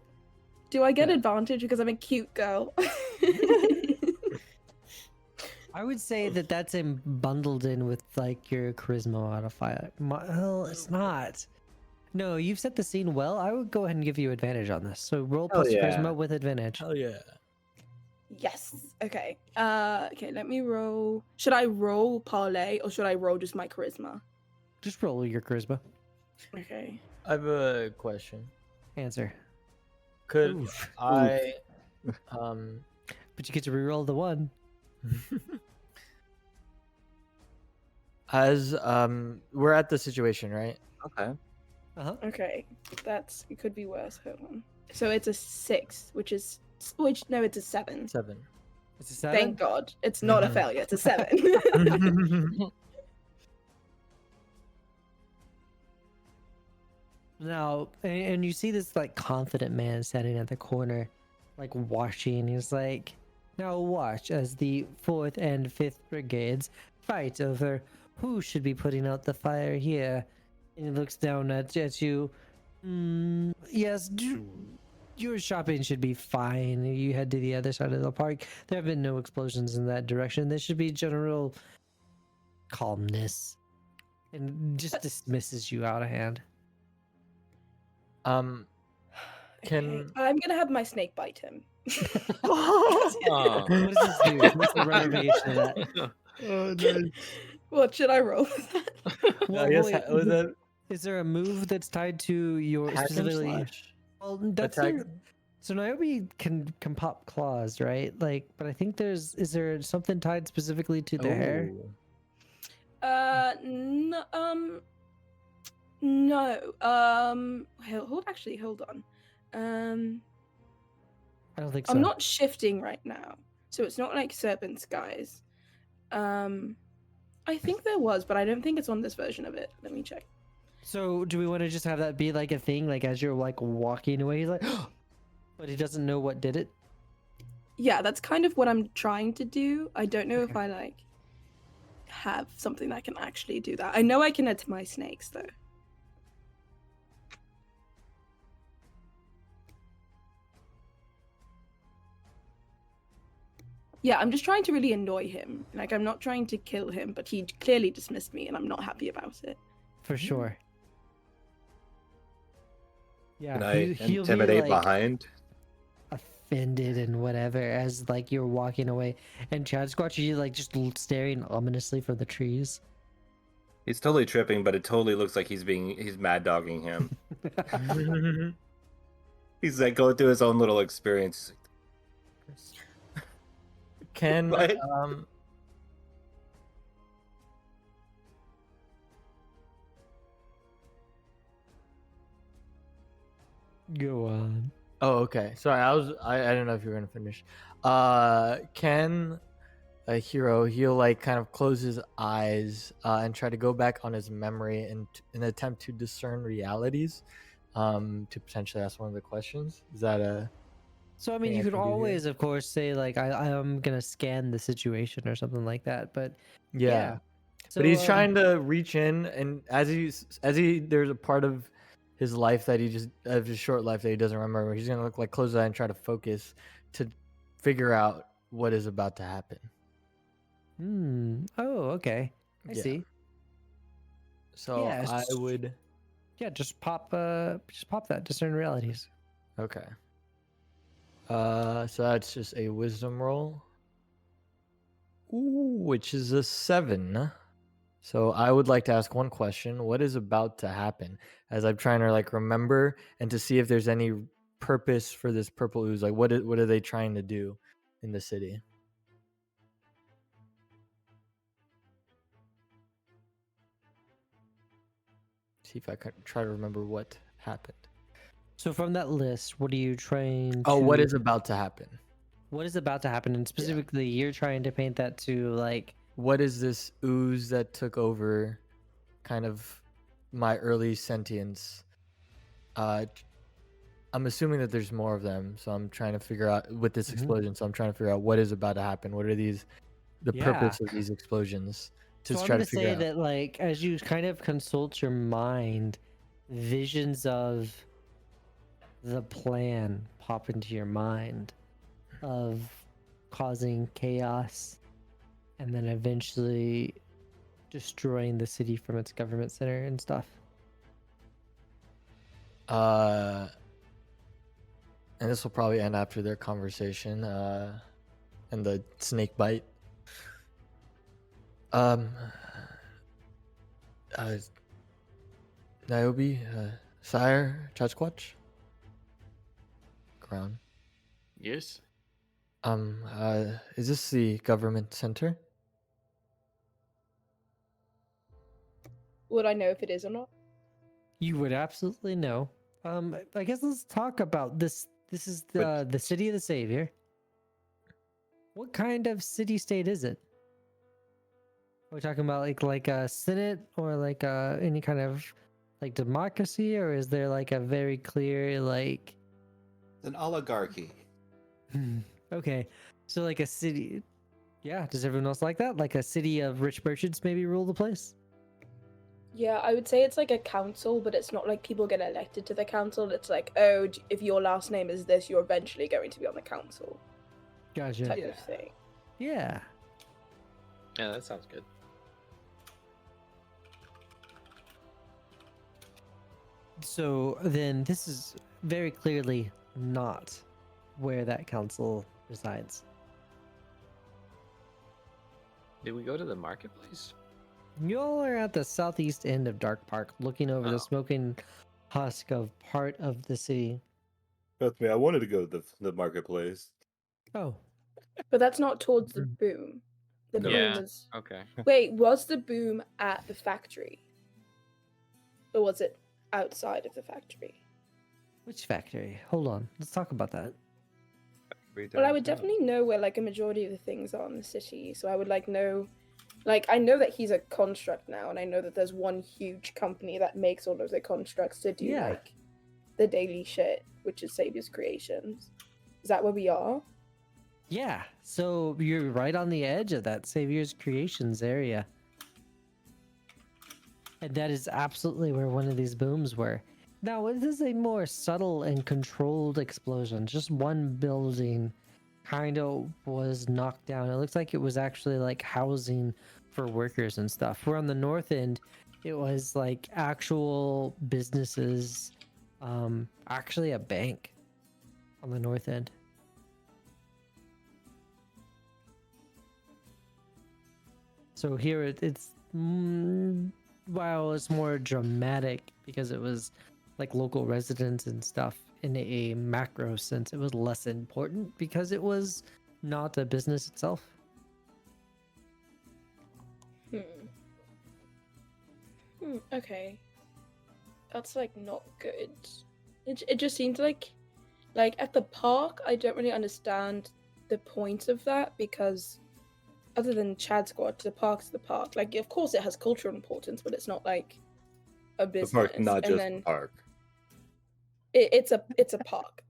Do I get Yeah. advantage because I'm a cute girl? I would say that that's bundled in with like your charisma modifier. Well, it's not. No, you've set the scene well. I would go ahead and give you advantage on this. So roll Hell plus yeah. charisma with advantage. Hell yeah. Yes. Okay. Okay, let me roll. Should I roll parlay or should I roll just my charisma? Just roll your charisma. Okay. I have a question. Answer. Could Oof. I But you get to reroll the one. as we're at the situation, right? Okay. Okay. It could be worse. Hold on. So it's a 6, it's a 7. 7. It's a 7. Thank God. It's not a failure. It's a 7. Now, and you see this like confident man standing at the corner, like watching. He's like, now watch as the 4th and 5th brigades fight over who should be putting out the fire here. And he looks down at you. Yes, your shopping should be fine. You head to the other side of the park. There have been no explosions in that direction. There should be general calmness. And just dismisses you out of hand. Can Okay, I'm gonna have my snake bite him. What does this do? What's the renovation of that? Oh, nice. What should I roll with that? Well, yes, wait, was that is there a move that's tied to your hack and specifically? slash? Well, that's Attack. your. So Niobe can pop claws, right? Like, but I think is there something tied specifically to the hair? Ooh. No, no. Hold on. I don't think so. I'm not shifting right now, so it's not like serpent skies. I think there was, but I don't think it's on this version of it. Let me check. So do we want to just have that be like a thing, like as you're like walking away, he's like, but he doesn't know what did it? Yeah, that's kind of what I'm trying to do. I don't know if Okay. I like have something that can actually do that. I know I can add to my snakes though. Yeah, I'm just trying to really annoy him. Like, I'm not trying to kill him, but he clearly dismissed me, and I'm not happy about it. For sure. Yeah, Can I he'll be intimidate like behind? offended and whatever as like you're walking away, and Chad Squatch, you like just staring ominously from the trees. He's totally tripping, but it totally looks like he's mad dogging him. He's like going through his own little experience. Can What? Go on. Oh, okay. Sorry, I don't know if you were gonna finish. Can a hero he'll like kind of close his eyes and try to go back on his memory and an attempt to discern realities, to potentially ask one of the questions. Is that a So I mean, thing you I could can do here? always, of course, say like I'm gonna scan the situation or something like that. But Yeah. yeah. So, But he's trying to reach in, and as he there's a part of his life that he just of his short life that he doesn't remember. He's gonna look like close his eye and try to focus to figure out what is about to happen. Oh, okay. I Yeah. see. So Yeah, I would. Yeah, just pop that discern realities. Okay. So that's just a wisdom roll. Ooh, which is a 7. So I would like to ask one question. What is about to happen? As I'm trying to like remember and to see if there's any purpose for this purple ooze. Like what are they trying to do in the city? See if I can try to remember what happened. So from that list, what are you trying Oh, to? what is about to happen? What is about to happen? And specifically, you're trying to paint that to like. What is this ooze that took over kind of my early sentience? I'm assuming that there's more of them, so I'm trying to figure out with this explosion. So I'm trying to figure out what is about to happen. What are the purpose of these explosions? To So I'm try gonna to figure say out. that like as you kind of consult your mind, visions of the plan pop into your mind of causing chaos and then eventually destroying the city from its government center and stuff. And this will probably end after their conversation, and the snake bite. Niobe, Sire, Chachquatch? Ground. Yes. Is this the government center? Would I know if it is or not? You would absolutely know. I guess let's talk about this. This is the city of the Savior. What kind of city state is it? Are we talking about like a senate or like any kind of like democracy, or is there like a very clear like? It's an oligarchy. Okay, so like a city. Yeah, does everyone else like that? Like a city of rich merchants maybe rule the place? Yeah, I would say it's like a council, but it's not like people get elected to the council. It's like, oh, if your last name is this, you're eventually going to be on the council Gotcha. type of thing. Yeah. Yeah, that sounds good. So then this is very clearly not where that council resides. Did we go to the marketplace? You all are at the southeast end of Dark Park, looking over the smoking husk of part of the city. Trust me, I wanted to go to the marketplace. Oh, But that's not towards the boom. The No. boom Yeah. was. Okay. Wait, was the boom at the factory? Or was it outside of the factory? which factory? Hold on, let's talk about that. Well, I would definitely know where like a majority of the things are in the city, so I would like know. Like, I know that he's a construct now, and I know that there's one huge company that makes all of the constructs to do Yeah. like the daily shit, which is Savior's Creations. Is that where we are? Yeah, so you're right on the edge of that Savior's Creations area. And that is absolutely where one of these booms were. Now, it is a more subtle and controlled explosion. Just one building kind of was knocked down. It looks like it was actually like housing for workers and stuff. Where on the north end, it was like actual businesses, actually a bank on the north end. So here it's while it's more dramatic because it was like local residents and stuff in a macro sense, it was less important because it was not a business itself. Okay. That's like not good. It just seems like at the park, I don't really understand the point of that because other than Chad Squad, the park's the park. Like, of course, it has cultural importance, but it's not like a The business. park, not and just then the park. it's a park.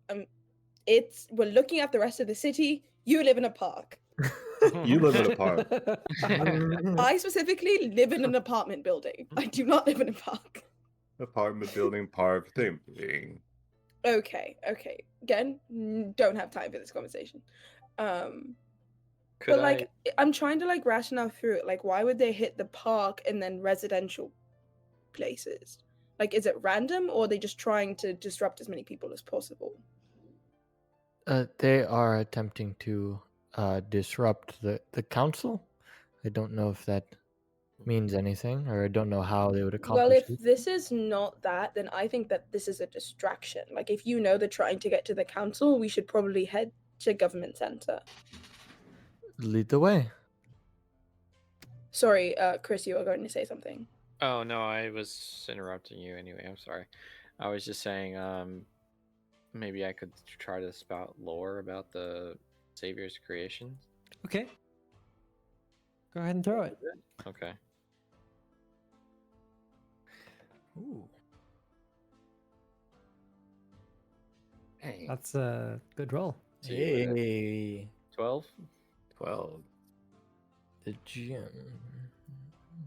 We're looking at the rest of the city. You live in a park. You live in a park. I specifically live in an apartment building. I do not live in a park. Apartment building, park, same thing. Okay. Again, don't have time for this conversation. Could But like, I'm trying to like rationale through it. Like, why would they hit the park and then residential places? Like, is it random or are they just trying to disrupt as many people as possible? They are attempting to disrupt the council. I don't know if that means anything, or I don't know how they would Well, accomplish if it. this is not that, then I think that this is a distraction. Like, if you know they're trying to get to the council, we should probably head to government center. Lead the way. Sorry, Chris, you were going to say something. Oh no, I was interrupting you anyway. I'm sorry. I was just saying, maybe I could try to spout lore about the Savior's creations. Okay. Go ahead and throw it. Okay. Ooh. Hey, That's a good roll. Hey, 12. 12. the gym.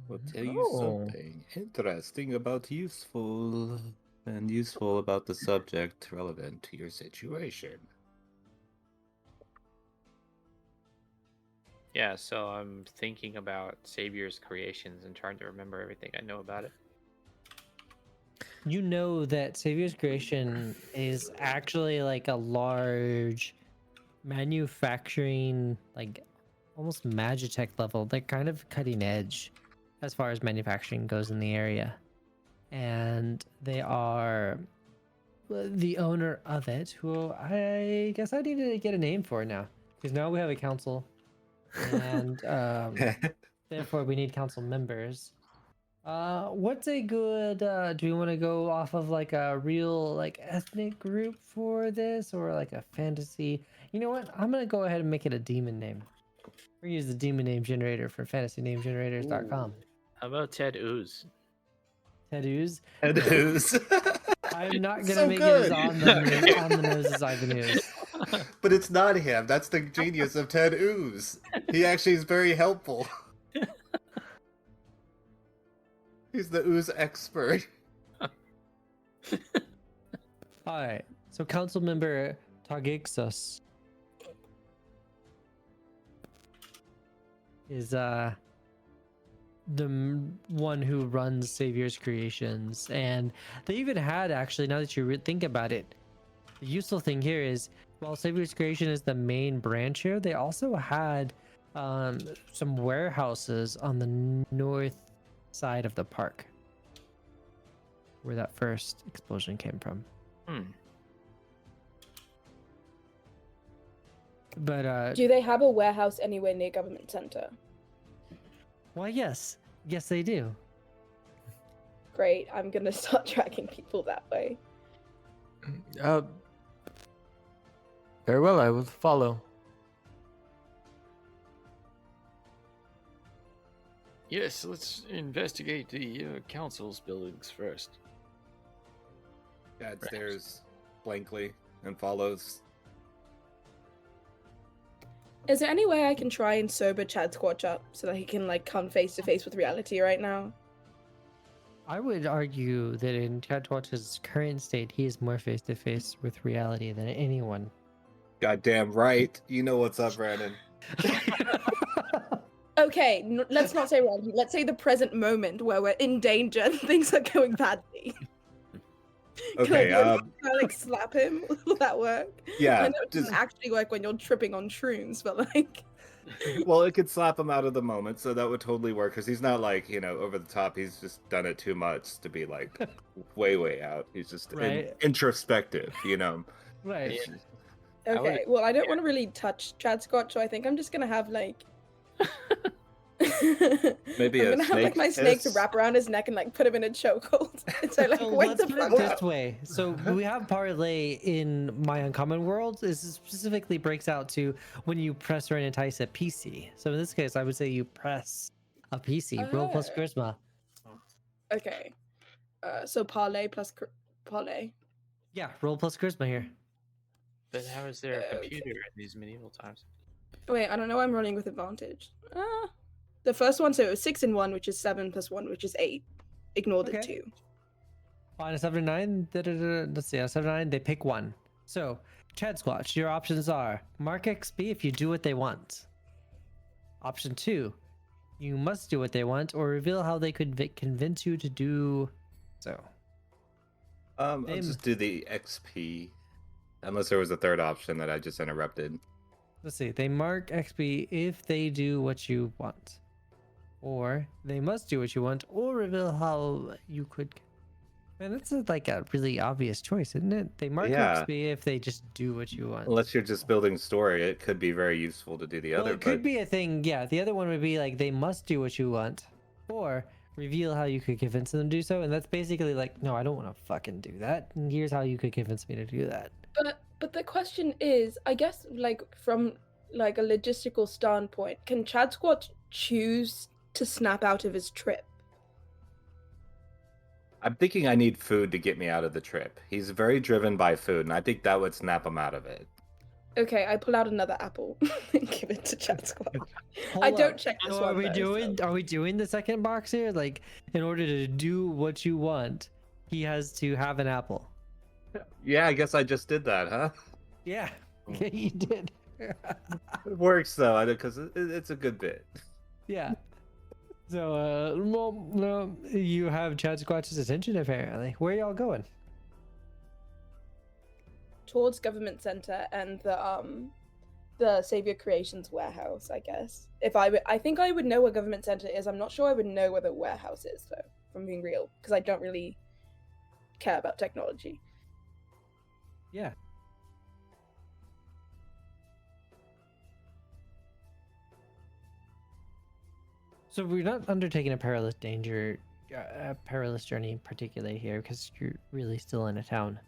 We'll tell you something interesting about useful and useful about the subject relevant to your situation. Yeah, so I'm thinking about Savior's creations and trying to remember everything I know about it. You know that Savior's Creation is actually like a large manufacturing, like almost Magitech level. They're kind of cutting edge as far as manufacturing goes in the area. And they are the owner of it, who I guess I need to get a name for now. Because now we have a council. And therefore we need council members. What's a good do we want to go off of like a real like ethnic group for this or like a fantasy? You know what, I'm gonna go ahead and make it a demon name. We're gonna use the demon name generator for fantasynamegenerators.com. How about Ted Ooze? Ted Ooze. Ted Ooze. I'm not gonna So make good. it as on the nose as Ivan Ooze. But it's not him. That's the genius of Ted Ooze. He actually is very helpful. He's the ooze expert. Alright, so council member Targixos is one who runs Savior's Creations, and they even had, actually, now that you think about it, the useful thing here is while Savior's Creation is the main branch here, they also had some warehouses on the side of the park, where that first explosion came from. But Do they have a warehouse anywhere near government center? why, yes, they do. Great, I'm gonna start tracking people that way. Very well, I will follow. Yes, let's investigate the council's buildings first. Dad stares blankly and follows. Is there any way I can try and sober Chad Squatch up so that he can like come face to face with reality right now? I would argue that in Chadwatch's current state, he is more face to face with reality than anyone. Goddamn right. You know what's up, Brandon. Okay, let's not say reality. Let's say the present moment where we're in danger and things are going badly. Okay, Can I like slap him? Will that work? yeah. I know it doesn't actually work when you're tripping on shrooms, but like... Well, it could slap him out of the moment, so that would totally work, because he's not like, over the top. He's just done it too much to be like way out. He's just Right. introspective, Right. It's- Okay, well, I don't want to really touch Chad Scotch, so I think I'm just gonna have like... Maybe I'm a gonna have like snake my snake to hiss? wake around his neck and like put him in a chokehold. And so like, So wait let's the put it fuck this up. way. So we have parlay in my uncommon world. This specifically breaks out to when you press or entice a PC. So in this case, I would say you press a PC. Roll plus Oh. charisma. Okay. So parlay plus parlay. Yeah, roll plus charisma here. But how is there a Okay. computer in these medieval times? Wait, I don't know. I'm rolling with advantage. The first one, so it was 6 and 1, which is 7 plus 1, which is 8. Ignore the Okay. 2. On a 7 to 9, let's see, on a 7 to 9, they pick one. So, Chad Squatch, your options are mark XP if you do what they want. Option 2, you must do what they want, or reveal how they could convince you to do so. I'll just do the XP, unless there was a third option that I just interrupted. Let's see, they mark XP if they do what you want. Or they must do what you want, or reveal how you could. Man, that's like a really obvious choice, isn't it? They mark Yeah. XP if they just do what you want. Unless you're just building story, it could be very useful to do the Well, other. it could be a thing, yeah. The other one would be like they must do what you want, or reveal how you could convince them to do so. And that's basically like, no, I don't want to fucking do that. And here's how you could convince me to do that. But the question is, I guess, like from like a logistical standpoint, can Chad Squatch choose to snap out of his trip? I'm thinking I need food to get me out of the trip. He's very driven by food, and I think that would snap him out of it. Okay, I pull out another apple and give it to Chad Squatch. Hold I don't up. check this So one. are we though, doing? so- Are we doing the second box here? Like, in order to do what you want, he has to have an apple. Yeah, I guess I just did that, huh? Yeah, yeah, you did. It works though, because it's a good bit. Yeah. So, well, you have Chad Squatch's attention apparently. Where are y'all going? Towards government center and the Savior Creations warehouse, I guess. I think I would know where government center is. I'm not sure I would know where the warehouse is though, if I'm being real, because I don't really care about technology. Yeah. So we're not undertaking a perilous journey particularly here because you're really still in a town.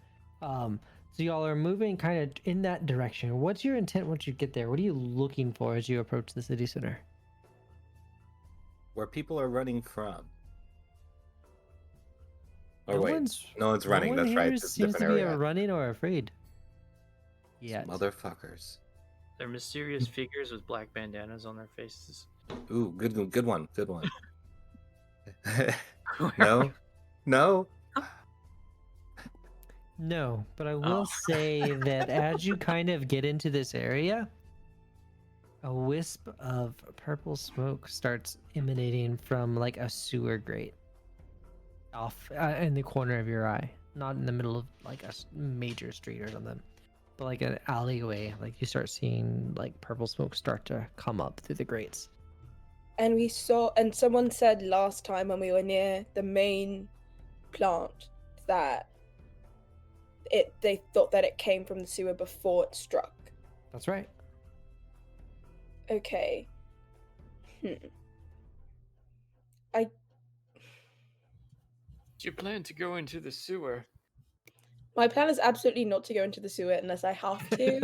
So y'all are moving kind of in that direction. What's your intent once you get there? What are you looking for as you approach the city center? Where people are running from. Or No wait, one's- no one's No running. one That's here right. It's a seems to different be area. running or afraid. Yeah. Motherfuckers. They're mysterious figures with black bandanas on their faces. Ooh, good one. Good one. No, no. No, but I will Oh. say that as you kind of get into this area, a wisp of purple smoke starts emanating from like a sewer grate off in the corner of your eye, not in the middle of like a major street or something, but like an alleyway. Like you start seeing like purple smoke start to come up through the grates. And someone said last time when we were near the main plant that they thought that it came from the sewer before it struck. That's right. Okay. Do you plan to go into the sewer? My plan is absolutely not to go into the sewer unless I have to.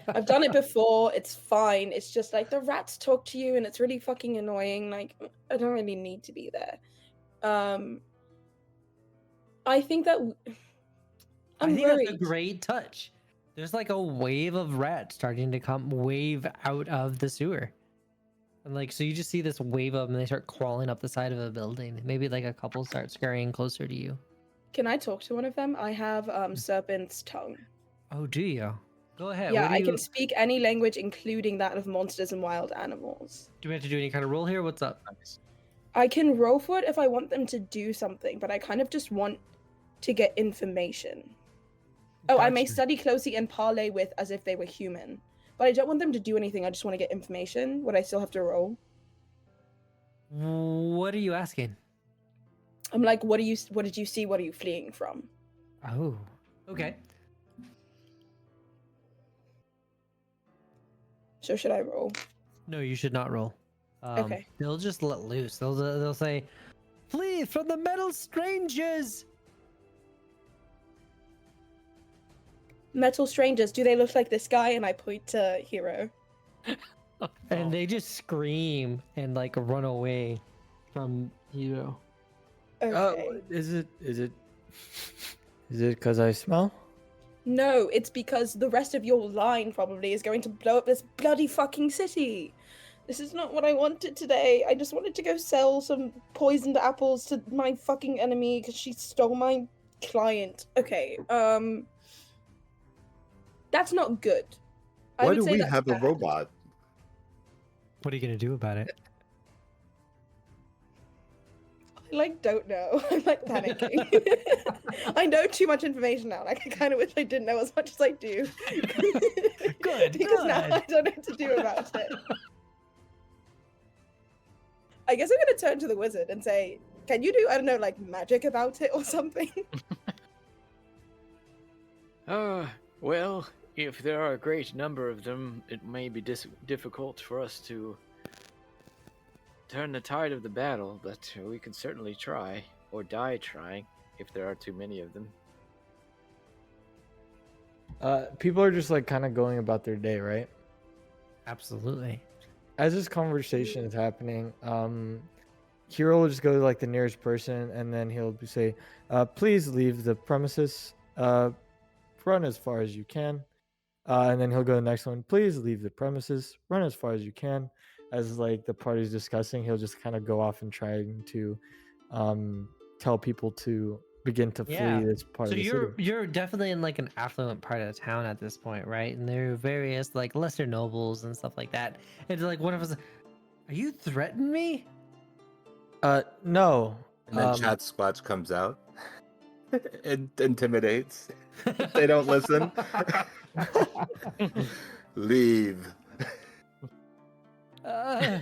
I've done it before, it's fine. It's just like the rats talk to you and it's really fucking annoying. Like, I don't really need to be there. I think that I think worried. that's a great touch. There's like a wave of rats starting to wave out of the sewer. And like, so you just see this wave of them and they start crawling up the side of a building. Maybe like a couple start scurrying closer to you. Can I talk to one of them? I have serpent's tongue. Oh, do you? Go ahead. Yeah, What do I you... can speak any language, including that of monsters and wild animals. Do we have to do any kind of roll here? What's up? Nice. I can roll for it if I want them to do something, but I kind of just want to get information. Oh, I may Gotcha. study closely and parlay with as if they were human. But I don't want them to do anything, I just want to get information. Would I still have to roll? What are you asking? I'm like, what did you see? What are you fleeing from? Oh, okay. So should I roll? No, you should not roll. Okay. They'll just let loose. They'll say, "Flee from the metal strangers." Metal strangers, do they look like this guy? And I point to Hero. And they just scream and like run away from Hero. Okay. Is it because I smell? No, it's because the rest of your line probably is going to blow up this bloody fucking city. This is not what I wanted today. I just wanted to go sell some poisoned apples to my fucking enemy because she stole my client. Okay, that's not good. Why do we that's have a bad. robot? What are you gonna do about it? I don't know. I'm panicking. I know too much information now. I kind of wish I didn't know as much as I do. Good, Because now good. I don't know what to do about it. I guess I'm gonna turn to the wizard and say, "Can you do, I don't know, like magic about it or something?" Well, if there are a great number of them, it may be difficult for us to turn the tide of the battle, but we can certainly try, or die trying, if there are too many of them. People are just like kind of going about their day, right? Absolutely. As this conversation is happening, Hero will just go to like the nearest person, and then he'll say, "Please leave the premises. Run as far as you can." And then he'll go to the next one. "Please leave the premises. Run as far as you can." As like the party's discussing, he'll just kind of go off and trying to tell people to begin to Yeah. flee this part So of the you're city. you're definitely in like an affluent part of town at this point, right? And there are various like lesser nobles and stuff like that. And like one of us, are you threatening me? No. And then Chat Squatch comes out. It intimidates. They don't listen. Leave. I'm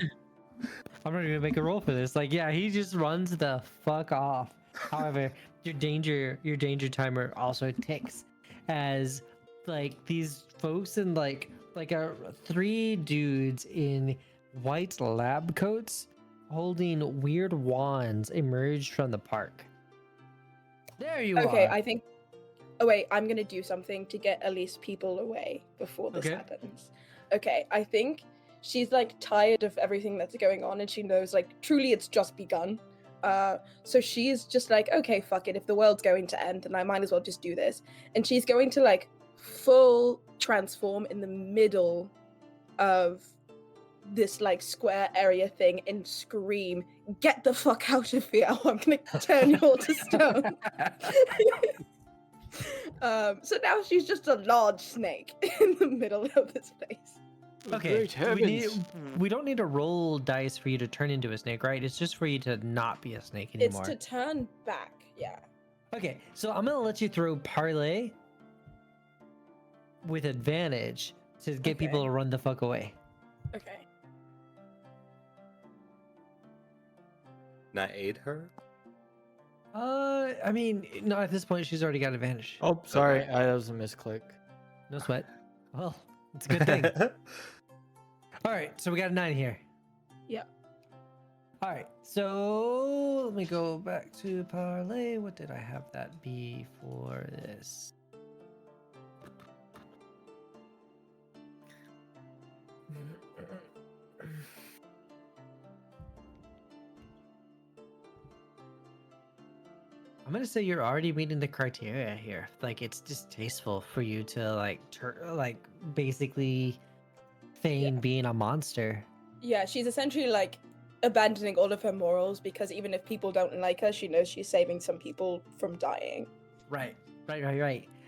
not even gonna make a roll for this. Like, yeah, he just runs the fuck off. However, your danger timer also ticks as like these folks in like three dudes in white lab coats holding weird wands emerged from the park. There you Okay, are. I think. Oh wait, I'm gonna do something to get at least people away before this Okay. happens. Okay, I think she's like tired of everything that's going on, and she knows like truly it's just begun. So she's just like, okay, fuck it. If the world's going to end, then I might as well just do this. And she's going to like full transform in the middle of this like square area thing and scream, "Get the fuck out of here! I'm gonna turn you all to stone." So now she's just a large snake in the middle of this place. Okay, Great we heavens. don't need to roll dice for you to turn into a snake, right? It's just for you to not be a snake It's anymore. to turn back, yeah. Okay, so I'm gonna let you throw parlay with advantage to get people Okay. to run the fuck away. Okay. not aid her? I mean, no. At this point, she's already got advantage. Oh, sorry, Okay. that was a misclick. No sweat. Well, it's a good thing. All right, so we got a 9 here. Yeah. All right, so let me go back to parlay. What did I have that be for this? I'm gonna say you're already meeting the criteria here. Like, it's distasteful for you to like basically feign being a monster. Yeah, she's essentially like abandoning all of her morals because even if people don't like her, she knows she's saving some people from dying. Right.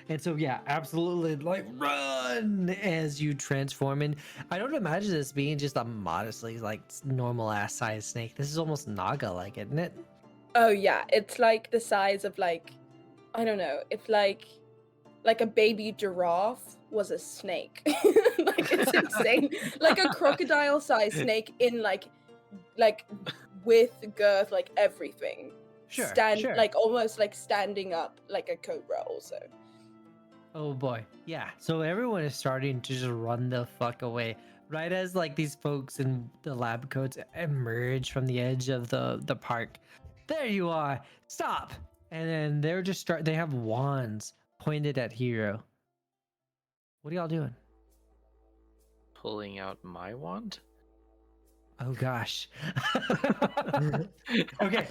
And so yeah, absolutely, like run as you transform. And I don't imagine this being just a modestly like normal ass size snake. This is almost Naga like, isn't it? Oh yeah, it's like the size of like, I don't know, it's like a baby giraffe was a snake. Like it's insane. Like a crocodile sized snake in like with girth, like everything. Sure. Like almost like standing up like a cobra also. Oh boy. Yeah. So everyone is starting to just run the fuck away. Right as like these folks in the lab coats emerge from the edge of the park. There you are. Stop. And then they're just they have wands pointed at Hero. What are y'all doing? Pulling out my wand. Oh gosh. Okay.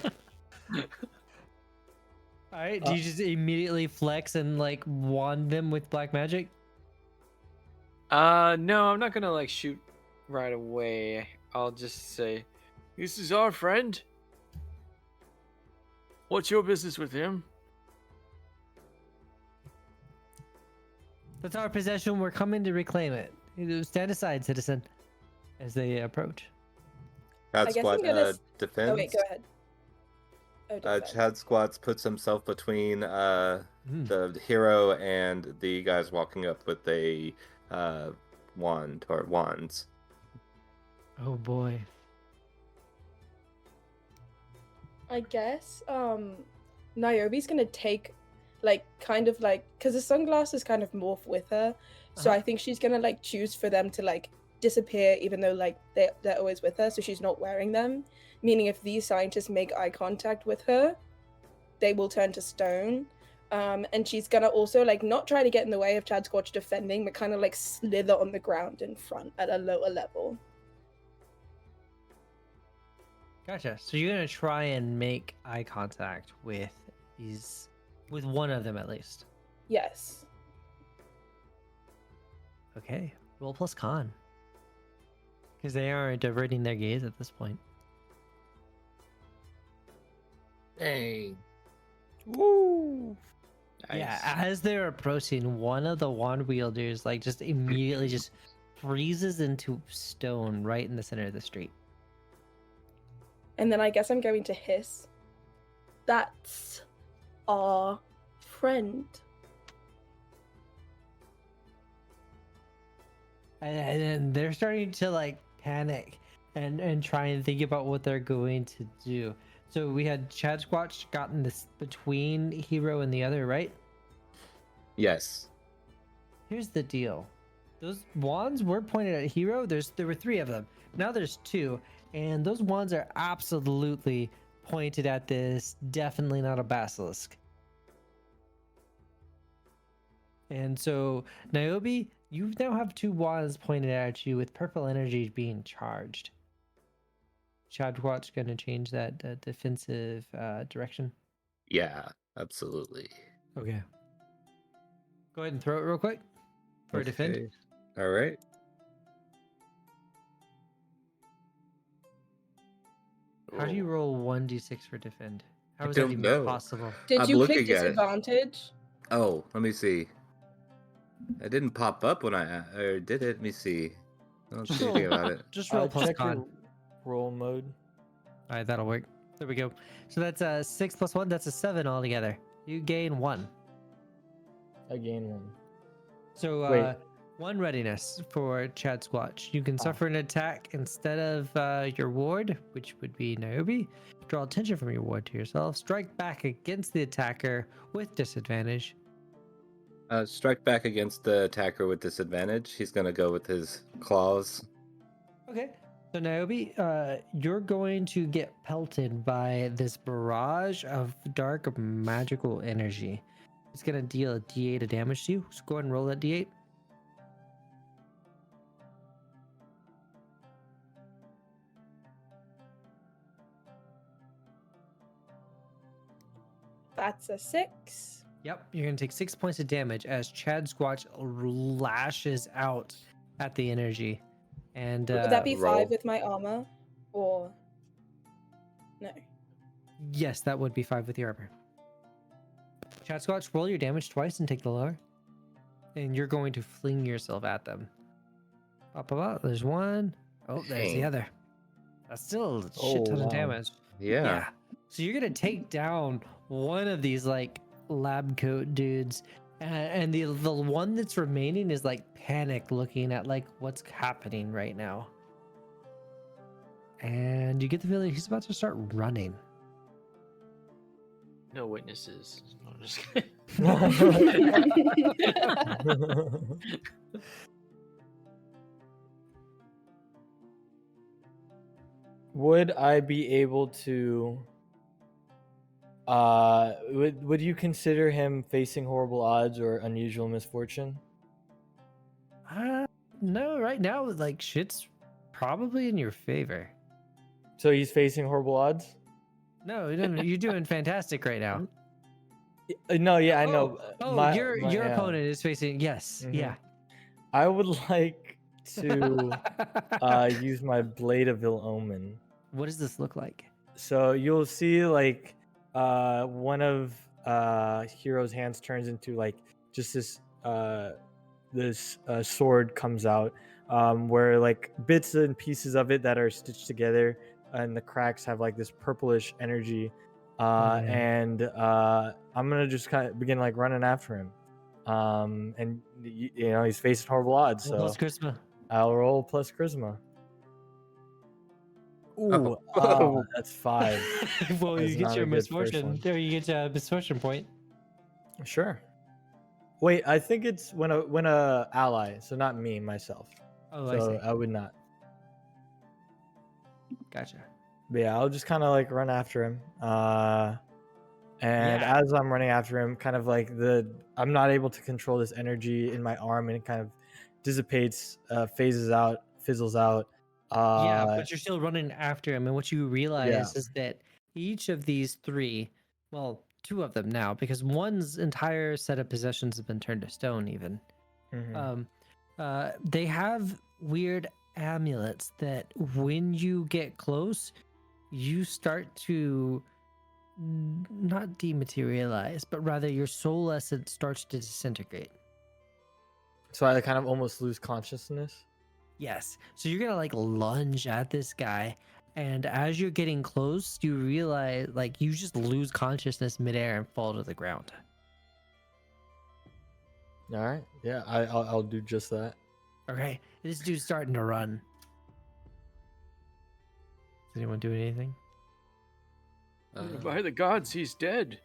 All right. Do you just immediately flex and like wand them with black magic? No, I'm not gonna like shoot right away. I'll just say, "This is our friend. What's your business with him?" That's our possession. We're coming to reclaim it. Stand aside, citizen, as they approach. Chad I guess Squat I'm gonna defends. Oh wait, go ahead. Oh, defend. Chad Squats puts himself between the hero and the guys walking up with a wand or wands. Oh boy. I guess Niobe's gonna take like kind of like because the sunglasses kind of morph with her, so I think she's gonna like choose for them to like disappear even though like they're always with her, so she's not wearing them, meaning if these scientists make eye contact with her they will turn to stone. And she's gonna also like not try to get in the way of Chad Squatch defending, but kind of like slither on the ground in front at a lower level. Gotcha. So you're gonna try and make eye contact with one of them at least. Yes. Okay. Roll plus con. Because they are diverting their gaze at this point. Dang. Woo! Yeah, as they're approaching, one of the wand wielders like just immediately just freezes into stone right in the center of the street. And then I guess I'm going to hiss. That's our friend. And they're starting to like panic and try and think about what they're going to do. So we had Chad Squatch gotten this between Hero and the other, right? Yes. Here's the deal. Those wands were pointed at Hero. There were 3 of them. Now there's 2. And those wands are absolutely pointed at this. Definitely not a basilisk. And so, Niobe, you now have 2 wands pointed at you with purple energy being charged. Chadwatch gonna change that defensive direction. Yeah, absolutely. Okay. Go ahead and throw it real quick for a defend. All right. How do you roll 1d6 for defend? How I is that don't even know. possible? Did I'm you looking click at it. disadvantage? Oh, let me see. It didn't pop up when or did it? Let me see. I don't see anything about it. Just roll plus Check con. your roll mode. All right, that'll work. There we go. So that's a 6 plus 1. That's a 7 altogether. You gain 1. I gain 1. So Wait. 1 readiness for Chad Squatch. You can suffer an attack instead of your ward, which would be Niobe. Draw attention from your ward to yourself. Strike back against the attacker with disadvantage. Strike back against the attacker with disadvantage. He's gonna go with his claws. Okay. So Niobe, you're going to get pelted by this barrage of dark magical energy. It's gonna deal a D8 of damage to you. So go ahead and roll that D8. That's a 6. Yep, you're gonna take 6 points of damage as Chad Squatch lashes out at the energy. And Would that be roll. 5 with my armor? Or no? yes, that would be 5 with your armor. Chad Squatch, roll your damage twice and take the lower. And you're going to fling yourself at them. Up, up, up. There's 1. Oh, there's the Dang. other. That's still a shit ton wow. of damage. Yeah. So you're gonna take down one of these like lab coat dudes, and the one that's remaining is like panic looking at like what's happening right now. And you get the feeling he's about to start running. No witnesses. No, I'm just kidding. Would I be able to would you consider him facing horrible odds or unusual misfortune? No, right now like shit's probably in your favor. So he's facing horrible odds? No, you're doing fantastic right now. No, yeah, I know. Your yeah. opponent is facing yes, Mhm. yeah. I would like to use my Blade of Ill Omen. What does this look like? So you'll see like one of Hero's hands turns into like just this sword comes out where like bits and pieces of it that are stitched together and the cracks have like this purplish energy and I'm gonna just kind of begin like running after him and you know he's facing horrible odds, so Plus charisma. I'll roll plus charisma. Ooh, Oh. that's 5. Well, That's you get not your a good first misfortune. one. There, you get a misfortune point. Sure. Wait, I think it's when a ally, so not me myself. Oh, I So see. I would not. Gotcha. But yeah, I'll just kind of like run after him. And Yeah. as I'm running after him, kind of like I'm not able to control this energy in my arm, and it kind of dissipates, phases out, fizzles out. Yeah, but you're still running after him, and what you realize Yeah. is that each of these 3, well, 2 of them now, because one's entire set of possessions have been turned to stone. Even Mhm. they have weird amulets that, when you get close, you start to not dematerialize, but rather your soul essence starts to disintegrate. So I kind of almost lose consciousness. Yes. So you're gonna like lunge at this guy, and as you're getting close, you realize like you just lose consciousness midair and fall to the ground. All right. Yeah, I'll do just that. Okay. This dude's starting to run. Does anyone do anything? By the gods, he's dead.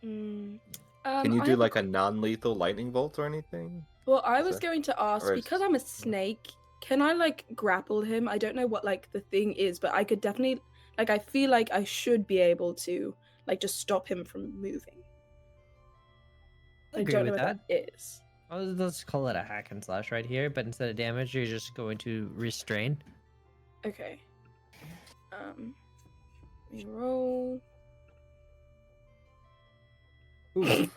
Mm. Can you I do have like a non-lethal lightning bolt or anything? Well, I was So- going to ask, or is- because I'm a snake, can I like grapple him? I don't know what like the thing is, but I could definitely like I feel like I should be able to like just stop him from moving. I Agree don't know with what that is. Let's call it a hack and slash right here, but instead of damage, you're just going to restrain. Okay. We roll. Ooh.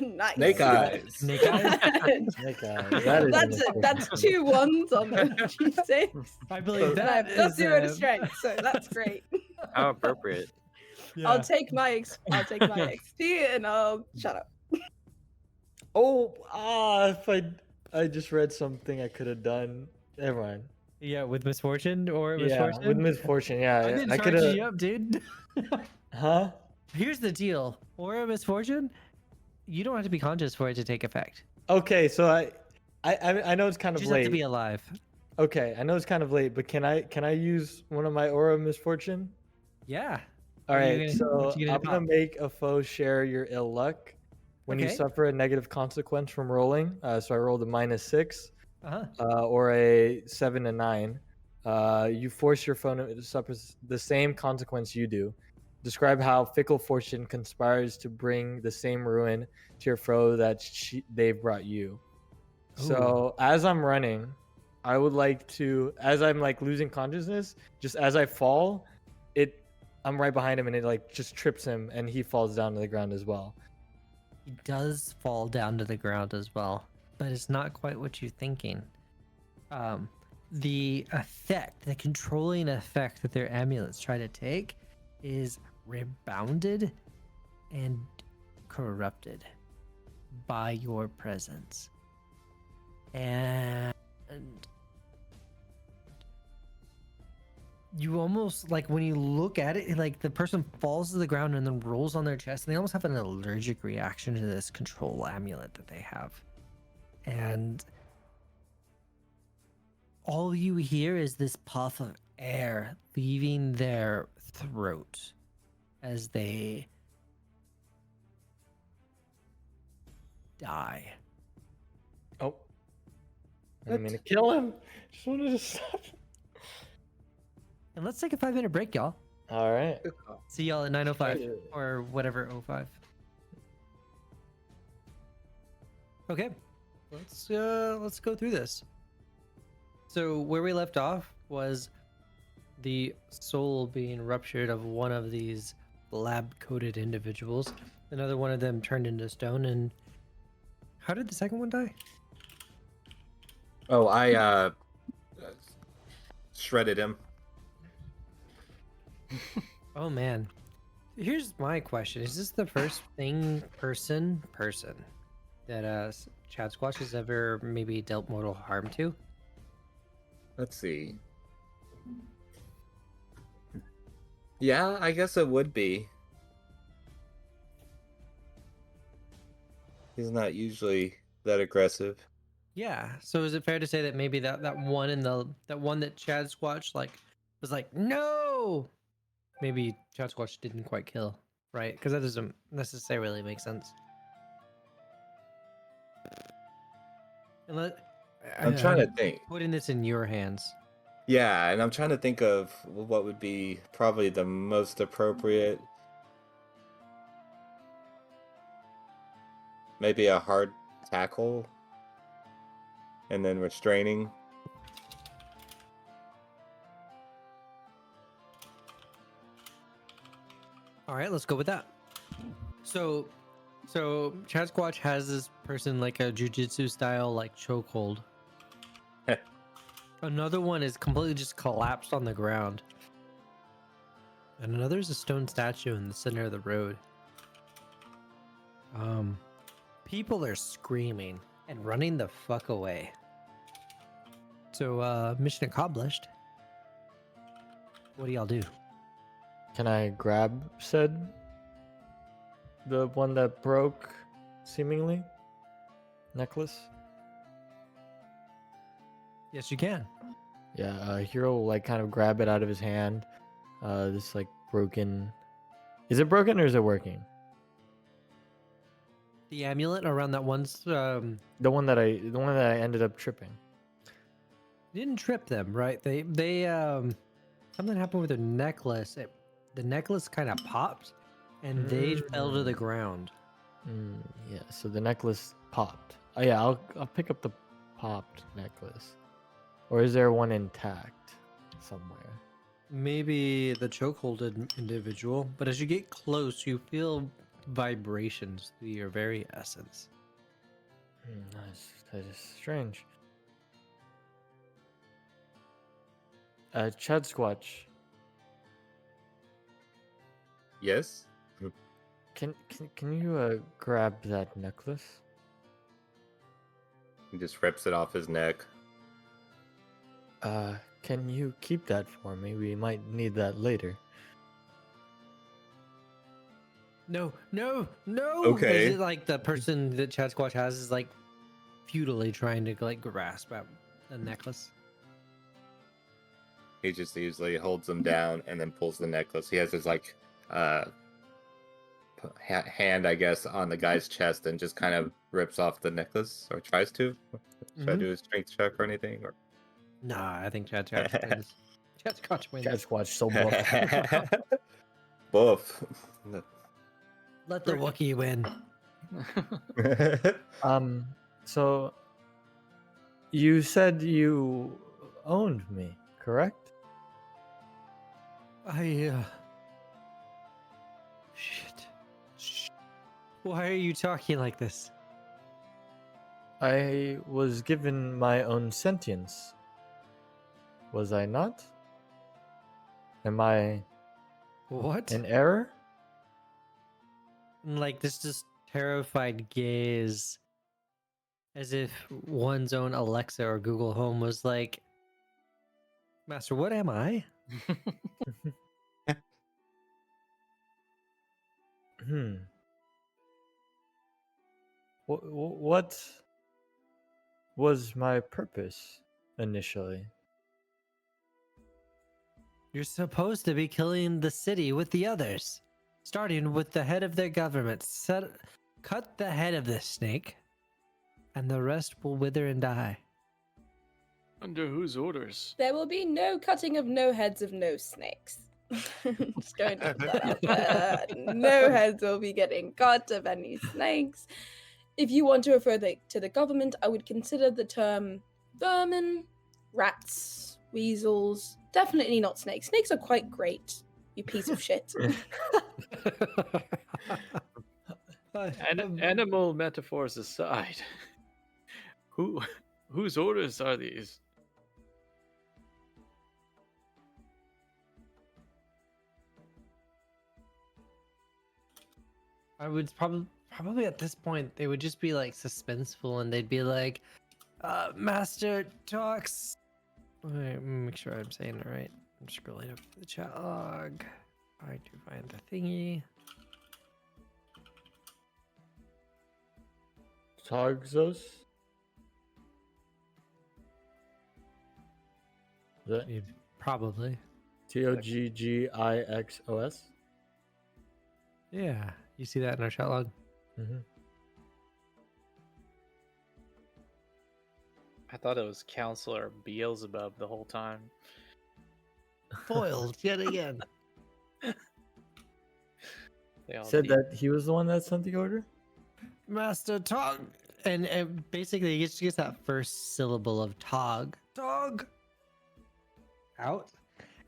Nice. Snake eyes. Snake eyes? Snake eyes. That is That's it. That's 2 1s on the G6. I believe And that I've got is 0 to strength, so that's great. How appropriate. I'll take my XP and I'll shut up. Oh, if I just read something I could have done. Never mind. Yeah, with misfortune or Yeah, misfortune. with misfortune. Yeah, I've been I could charging you have. up, dude. Huh? Here's the deal. Or a misfortune, You don't have to be conscious for it to take effect. Okay, so I know it's kind You of just have to late. be alive. Okay, I know it's kind of late, but can I use one of my aura of misfortune? Yeah. All What are you right, gonna- so what you gonna I'm gonna pop? make a foe share your ill luck when you Okay. suffer a negative consequence from rolling. So I rolled a -6, Uh-huh. or a 7 to 9. You force your foe to suffer the same consequence you do. Describe how fickle fortune conspires to bring the same ruin to your foe that they've brought you. So as I'm running, I would like to, as I'm like losing consciousness, just as I fall, I'm right behind him and it like just trips him and he falls down to the ground as well. He does fall down to the ground as well, but it's not quite what you're thinking. The effect, the controlling effect that their amulets try to take is rebounded and corrupted by your presence. And you almost like when you look at it, like the person falls to the ground and then rolls on their chest, and they almost have an allergic reaction to this control amulet that they have. And all you hear is this puff of air leaving their throat as they die. Oh, I didn't mean to kill him. Just wanted to stop. And let's take a 5-minute break, y'all. All right. See y'all at 9:05 or whatever 05. Okay, let's go through this. So where we left off was the soul being ruptured of one of these lab-coated individuals. Another one of them turned into stone. And how did the second one die? Oh, I shredded him. Oh man. Here's my question: is this the first person that Chad Squatch has ever maybe dealt mortal harm to? Let's see. Yeah, I guess it would be. He's not usually that aggressive. Yeah. So is it fair to say that maybe that one that Chad Squatch like was like, no, maybe Chad Squatch didn't quite kill, right? Because that doesn't necessarily make sense. And I'm trying to think. Putting this in your hands. Yeah, and I'm trying to think of what would be probably the most appropriate. Maybe a hard tackle, and then restraining. All right, let's go with that. So Chad Squatch has this person like a jujitsu style like chokehold. Another one is completely just collapsed on the ground. And another is a stone statue in the center of the road. People are screaming and running the fuck away. So, mission accomplished. What do y'all do? Can I grab the one that broke, seemingly, necklace? Yes, you can. Yeah, Hero will like kind of grab it out of his hand. This like broken. Is it broken or is it working? The amulet around that one's The one that I ended up tripping. didn't trip them, right? They something happened with their necklace. The necklace kind of popped, and they fell to the ground. Yeah, so the necklace popped. Oh yeah, I'll pick up the popped necklace. Or is there one intact somewhere? Maybe the chokehold individual, but as you get close, you feel vibrations through your very essence. That is strange. Chad Squatch, Yes? can you grab that necklace? He just rips it off his neck. Can you keep that for me? We might need that later. No, no, no. Okay. Is it like the person that Chad Squatch has is like futilely trying to like grasp at the necklace? He just usually holds them down and then pulls the necklace. He has his like hand, I guess, on the guy's chest and just kind of rips off the necklace or tries to. Should I do a strength check or anything? Or... Nah, I think Chad Squatch wins. Chad Squatch wins. Chad Squatch so buff. Buff. Let the Wookiee win. So you said you owned me, correct? Shit. Shh. Why are you talking like this? I was given my own sentience. Was I not? Am I What? in error? Like this just terrified gaze, as if one's own Alexa or Google Home was like, Master, what am I? What was my purpose initially? You're supposed to be killing the city with the others, starting with the head of their government. Cut the head of this snake, and the rest will wither and die. Under whose orders? There will be no cutting of no heads of no snakes. Just going to put that out there. No heads will be getting cut of any snakes. If you want to refer to the government, I would consider the term vermin, rats, weasels. Definitely not snakes. Snakes are quite great, you piece of shit. Animal metaphors aside, whose orders are these? I would probably at this point they would just be like suspenseful, and they'd be like, Master talks. Wait, make sure I'm saying it right. I'm scrolling up the chat log. I do find the thingy. Togzos? Is that Probably. Toggixos? Yeah, you see that in our chat log. Mm-hmm. I thought it was Counselor Beelzebub the whole time. Foiled yet again. They all Said deep- that he was the one that sent the order? Master Tog, and basically he just gets that first syllable of Tog. Tog. Out,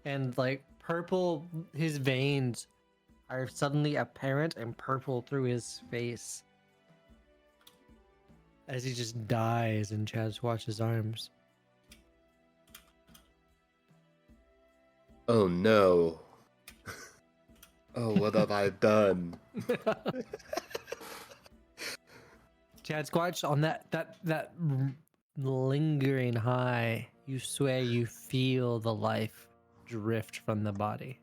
and like purple, his veins are suddenly apparent and purple through his face as he just dies in Chad Squatch's arms. Oh no. Oh, what have I done? Chad Squatch, on that lingering high, you swear you feel the life drift from the body.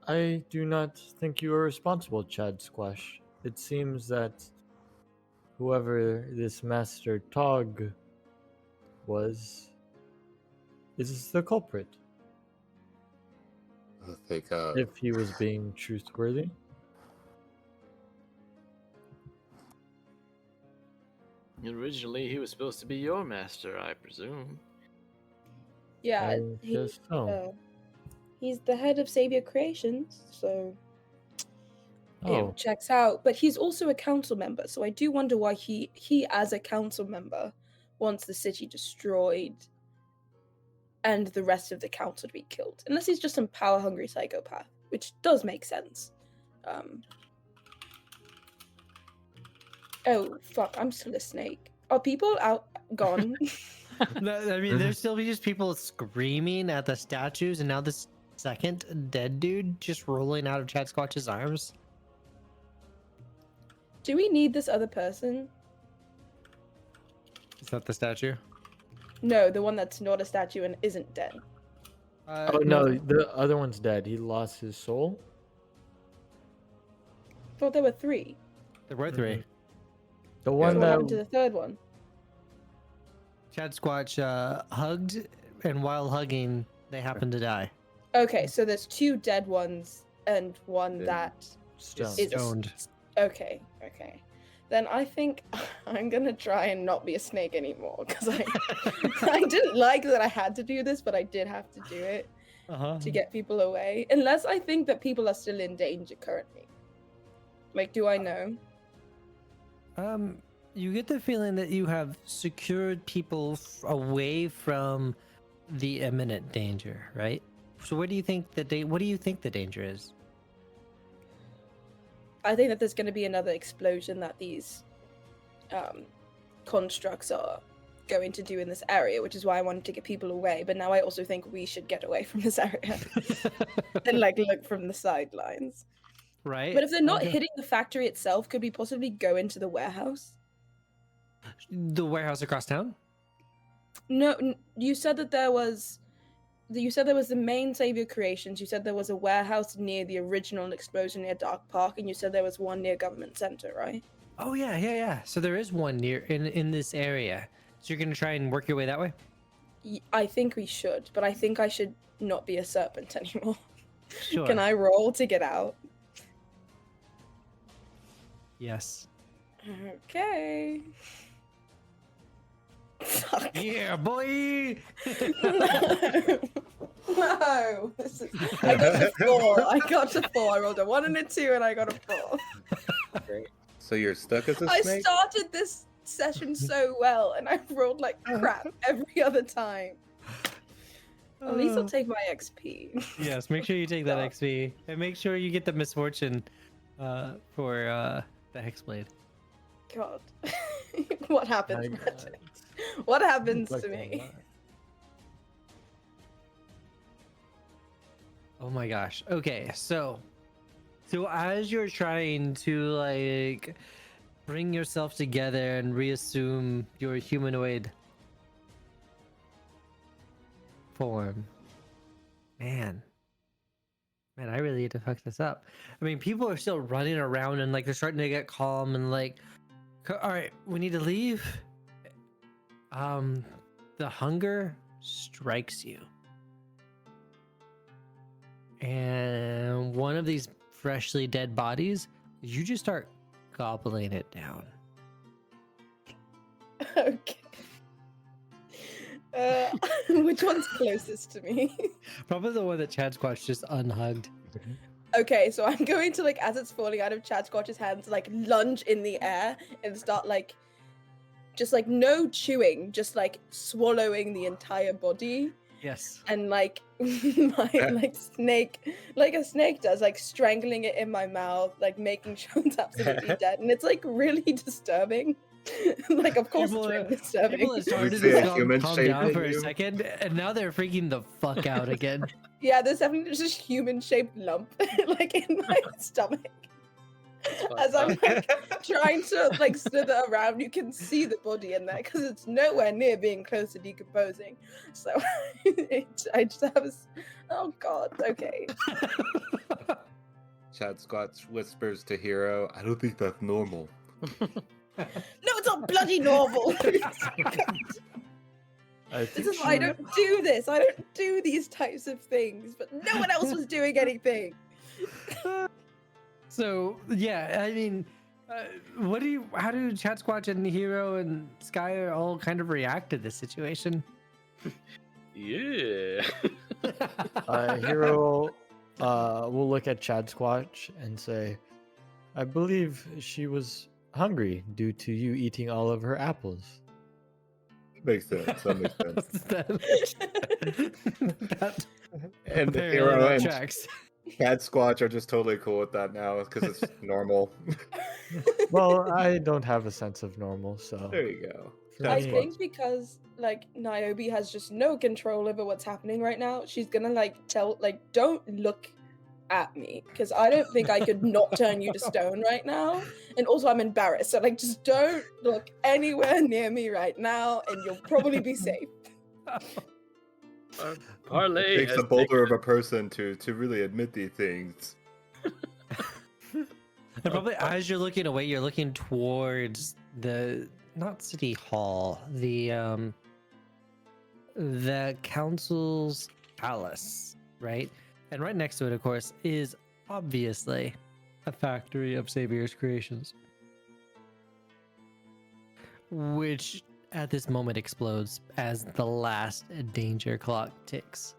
I do not think you are responsible, Chad Squash. It seems that whoever this Master Tog was is the culprit. I think, If he was being truthworthy. Originally, he was supposed to be your master, I presume. Yeah, I guess so. he's the head of Savior Creations, so Oh, it checks out. But he's also a council member, so I do wonder why he as a council member wants the city destroyed and the rest of the council to be killed. Unless he's just some power-hungry psychopath, which does make sense. Oh, fuck, I'm still a snake. Are people gone? No, I mean, there's still just people screaming at the statues, and now this second dead dude just rolling out of Chad Squatch's arms. Do we need this other person? Is that the statue? No, the one that's not a statue and isn't dead. oh no, the other one's dead. He lost his soul. thought there were 3. There were 3. Mhm. The So one what that happened to the third one? Chad Squatch hugged, and while hugging, they happened to die. Okay, so there's 2 dead ones and one Yeah. that stone. is Stoned. okay. Then I think I'm gonna try and not be a snake anymore because I didn't like that I had to do this, but I did have to do it to get people away. Unless I think that people are still in danger currently. Like, do I know? You get the feeling that you have secured people away from the imminent danger, right? So what do you think what do you think the danger is? I think that there's going to be another explosion that these constructs are going to do in this area, which is why I wanted to get people away. But now I also think we should get away from this area and like look from the sidelines. Right. But if they're not Okay. hitting the factory itself, could we possibly go into the warehouse? The warehouse across town? No, you said that there was. You said there was the main Savior Creations. You said there was a warehouse near the original explosion near Dark Park, and you said there was one near Government Center, right? Oh yeah. So there is one near in this area. So you're gonna try and work your way that way? I think we should, but I think I should not be a serpent anymore. Sure. Can I roll to get out? Yes. Okay. Fuck. Yeah, boy. No. I got a 4. I rolled a 1 and a 2, and I got a 4. Great. So you're stuck as a I snake? started this session so well, and I've rolled like crap every other time. At least I'll take my XP. Yes, make sure you take that God. XP and make sure you get the misfortune for the Hexblade. God. What happens, My Magic? God. What happens Like to a me? lot. Oh my gosh. Okay, so as you're trying to like bring yourself together and reassume your humanoid form, man, I really need to fuck this up. I mean, people are still running around and like they're starting to get calm and like, all right, we need to leave. The hunger strikes you. And one of these freshly dead bodies, you just start gobbling it down. Okay. Which one's closest to me? Probably the one that Chad Squatch just unhugged. Okay, so I'm going to, like, as it's falling out of Chad Squatch's hands, like, lunge in the air and start, like, just, like, no chewing, just, like, swallowing the entire body. Yes. And, like, like a snake does, like, strangling it in my mouth, like, making sure it's absolutely dead. And it's, like, really disturbing. Like, of course People it's are- really disturbing. People had started see a to human calm shape down in for a you? second, and now they're freaking the fuck out again. Yeah, there's definitely just a human-shaped lump, like, in my stomach. As I'm like trying to like slither around, you can see the body in there because it's nowhere near being close to decomposing. So I just have oh god, okay. Chad Squatch whispers to Hero, I don't think that's normal. No, it's not bloody normal. I This think is why I she- don't do this. I don't do these types of things, but no one else was doing anything. So yeah, I mean, how do Chat Squatch and Hero and Sky all kind of react to this situation? Yeah. Hero will look at Chad Squatch and say, I believe she was hungry due to you eating all of her apples. Makes sense. That makes sense. that And apparently Hero that and tracks. Chad Squatch are just totally cool with that now because it's normal. Well, I don't have a sense of normal, so There you go. for I Chad me- think because like Niobe has just no control over what's happening right now, she's gonna like don't look at me because I don't think I could not turn you to stone right now. And also I'm embarrassed, so like just don't look anywhere near me right now, and you'll probably be safe. Parlay It takes has a boulder of a person to really admit these things. And probably as you're looking away, you're looking towards the not city hall, the council's palace, right? And right next to it, of course, is obviously a factory of Xavier's creations, which at this moment explodes as the last danger clock ticks.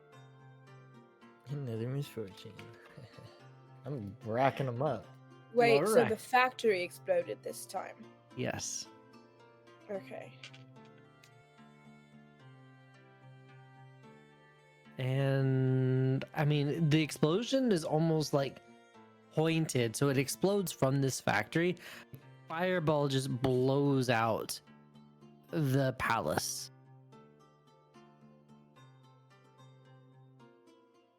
Another misfortune. I'm racking them up. Wait, so Alright. the factory exploded this time. Yes. Okay. And I mean, the explosion is almost like pointed, so it explodes from this factory. Fireball just blows out the palace.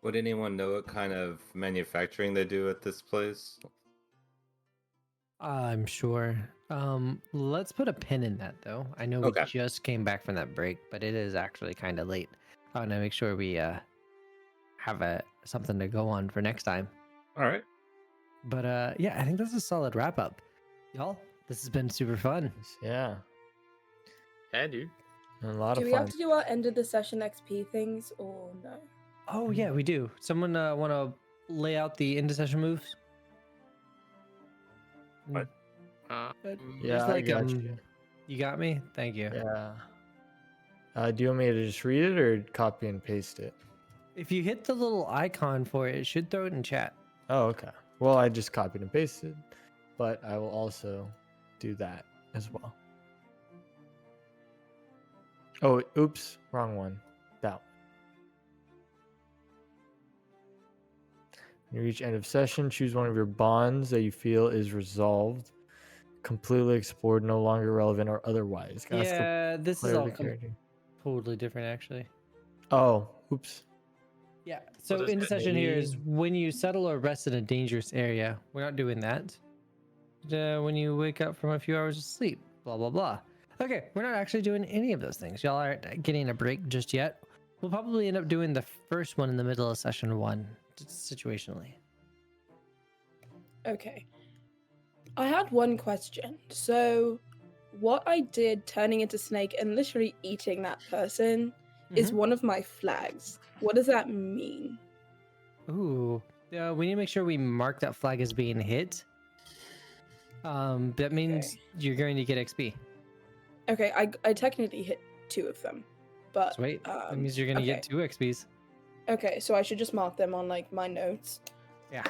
Would anyone know what kind of manufacturing they do at this place? I'm sure. Let's put a pin in that though. I know Okay. we just came back from that break, but it is actually kind of late. I want to make sure we have something to go on for next time. All right. But yeah, I think that's a solid wrap up. Y'all, this has been super fun. Yeah. Yeah, dude. And a lot Do of we fun. have to do our end of the session XP things or no? Oh yeah, we do. Someone want to lay out the into session moves? What? Yeah, Just I got you. You got me? Thank you. Yeah. Do you want me to just read it or copy and paste it? If you hit the little icon for it, it should throw it in chat. Oh, okay. Well, I just copied and pasted, but I will also do that as well. Oh, oops, wrong one. That one. When you reach end of session, choose one of your bonds that you feel is resolved, completely explored, no longer relevant, or otherwise. That's the Yeah, this is player all of the character. totally different actually. Oh, oops. Yeah. So does into it session here is mean? when you settle or rest in a dangerous area. We're not doing that. When you wake up from a few hours of sleep, blah blah blah. Okay, we're not actually doing any of those things. Y'all aren't getting a break just yet. We'll probably end up doing the first one in the middle of session one, situationally. Okay. I had one question. So, what I did turning into snake and literally eating that person is Mhm. one of my flags. What does that mean? Ooh, we need to make sure we mark that flag as being hit. That means you're going to get XP. Okay, I technically hit 2 of them, but Sweet. That means you're going to okay. get 2 XPs. Okay, so I should just mark them on like my notes. Yeah.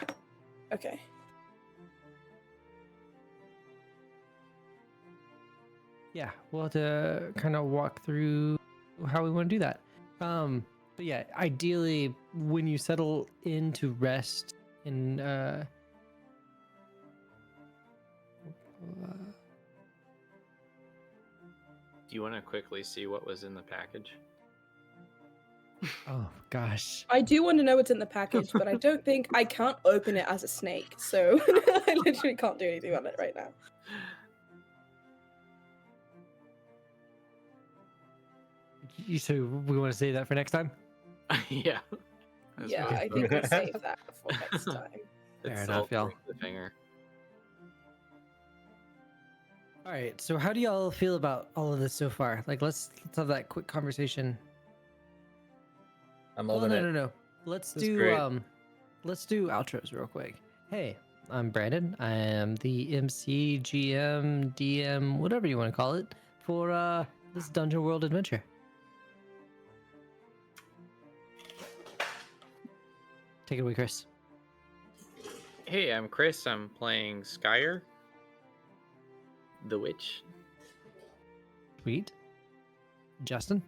Okay. Yeah, we'll have to kind of walk through how we want to do that. But yeah, ideally, when you settle into rest in Do you want to quickly see what was in the package? oh gosh, I do want to know what's in the package, but I don't think I can't open it as a snake, so I literally can't do anything on it right now. so we want to save that for next time. Yeah. That's Yeah, what I think we'll save that for next time. Fair it's enough, y'all. the finger. All right, so how do y'all feel about all of this so far? Like, let's have that quick conversation. I'm Oh, loving it. no. Let's This is do great. let's do outros real quick. Hey, I'm Brandon. I am the MC, GM, DM, whatever you want to call it, for this Dungeon World adventure. Take it away, Chris. Hey, I'm Chris. I'm playing Skyer, the witch. Sweet. Justin.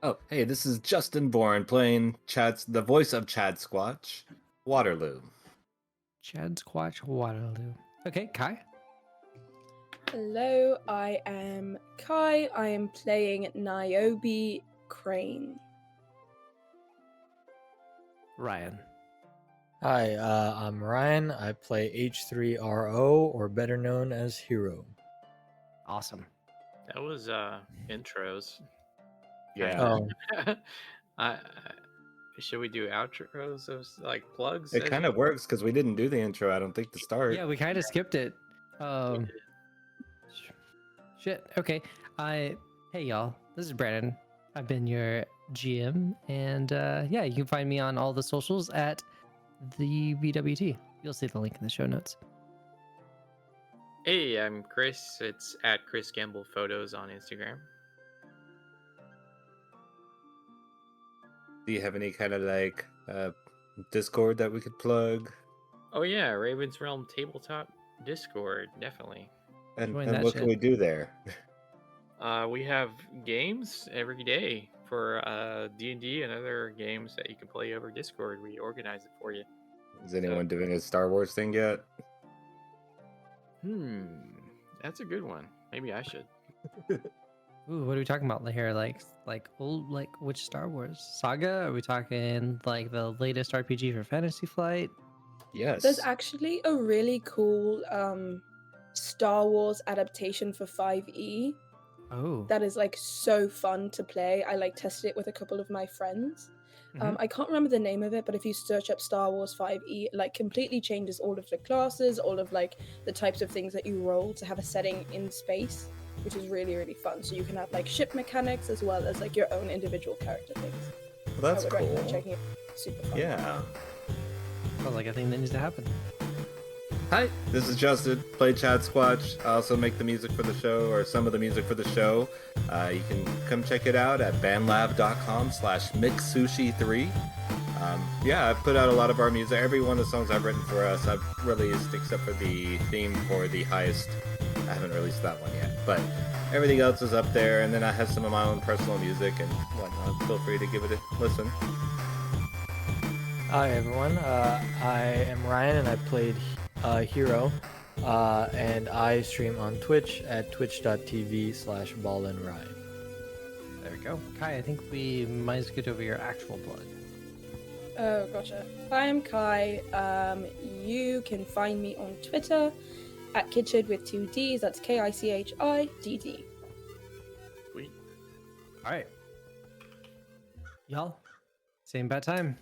Oh, hey, this is Justin Bourne playing the voice of Chad Squatch, Waterloo. Chad Squatch Waterloo. Okay, Kai. Hello, I am Kai. I am playing Niobe Crane. Ryan. Hi, I'm Ryan. I play H3RO, or better known as Hero. Awesome. That was intros. Yeah. Oh, I, should we do outros of like plugs? It kind of works because we didn't do the intro, I don't think, to start. Yeah, we kind of skipped it. Shit. Okay. Hey y'all. This is Brandon. I've been your GM, and yeah, you can find me on all the socials at the BWT. You'll see the link in the show notes. Hey, I'm Chris. It's at Chris Gamble Photos on Instagram. Do you have any kind of like Discord that we could plug? Oh yeah, Raven's Realm Tabletop Discord, definitely. And Join that what shit. can we do there? We have games every day for D&D and other games that you can play over Discord. We organize it for you. Is anyone doing a Star Wars thing yet? That's a good one. Maybe I should. Ooh, what are we talking about here? Like old, like which Star Wars saga? Are we talking like the latest RPG for Fantasy Flight? Yes. There's actually a really cool Star Wars adaptation for 5e Oh, that is like so fun to play. I like tested it with a couple of my friends. I can't remember the name of it, but if you search up Star Wars 5e, it like completely changes all of the classes, all of like the types of things that you roll to have a setting in space, which is really, really fun. So you can have like ship mechanics as well as like your own individual character things. Well, that's I would cool. recommend checking it. Super fun. Yeah. sounds like a thing that needs to happen. Hi, this is Justin, play Chad Squatch. I also make the music for the show, or some of the music for the show. You can come check it out at bandlab.com/mixsushi3. Yeah, I've put out a lot of our music. Every one of the songs I've written for us, I've released, except for the theme for the highest. I haven't released that one yet, but everything else is up there. And then I have some of my own personal music and whatnot. Feel free to give it a listen. Hi everyone, I am Ryan and I played Hero, and I stream on Twitch at twitch.tv/ballandryan. There we go. Kai, I think we might as well get over your actual plug. Oh, gotcha. Hi, I'm Kai. You can find me on Twitter at Kitchid with 2 Ds. That's KICHIDD. Sweet. All right. Y'all, same bad time.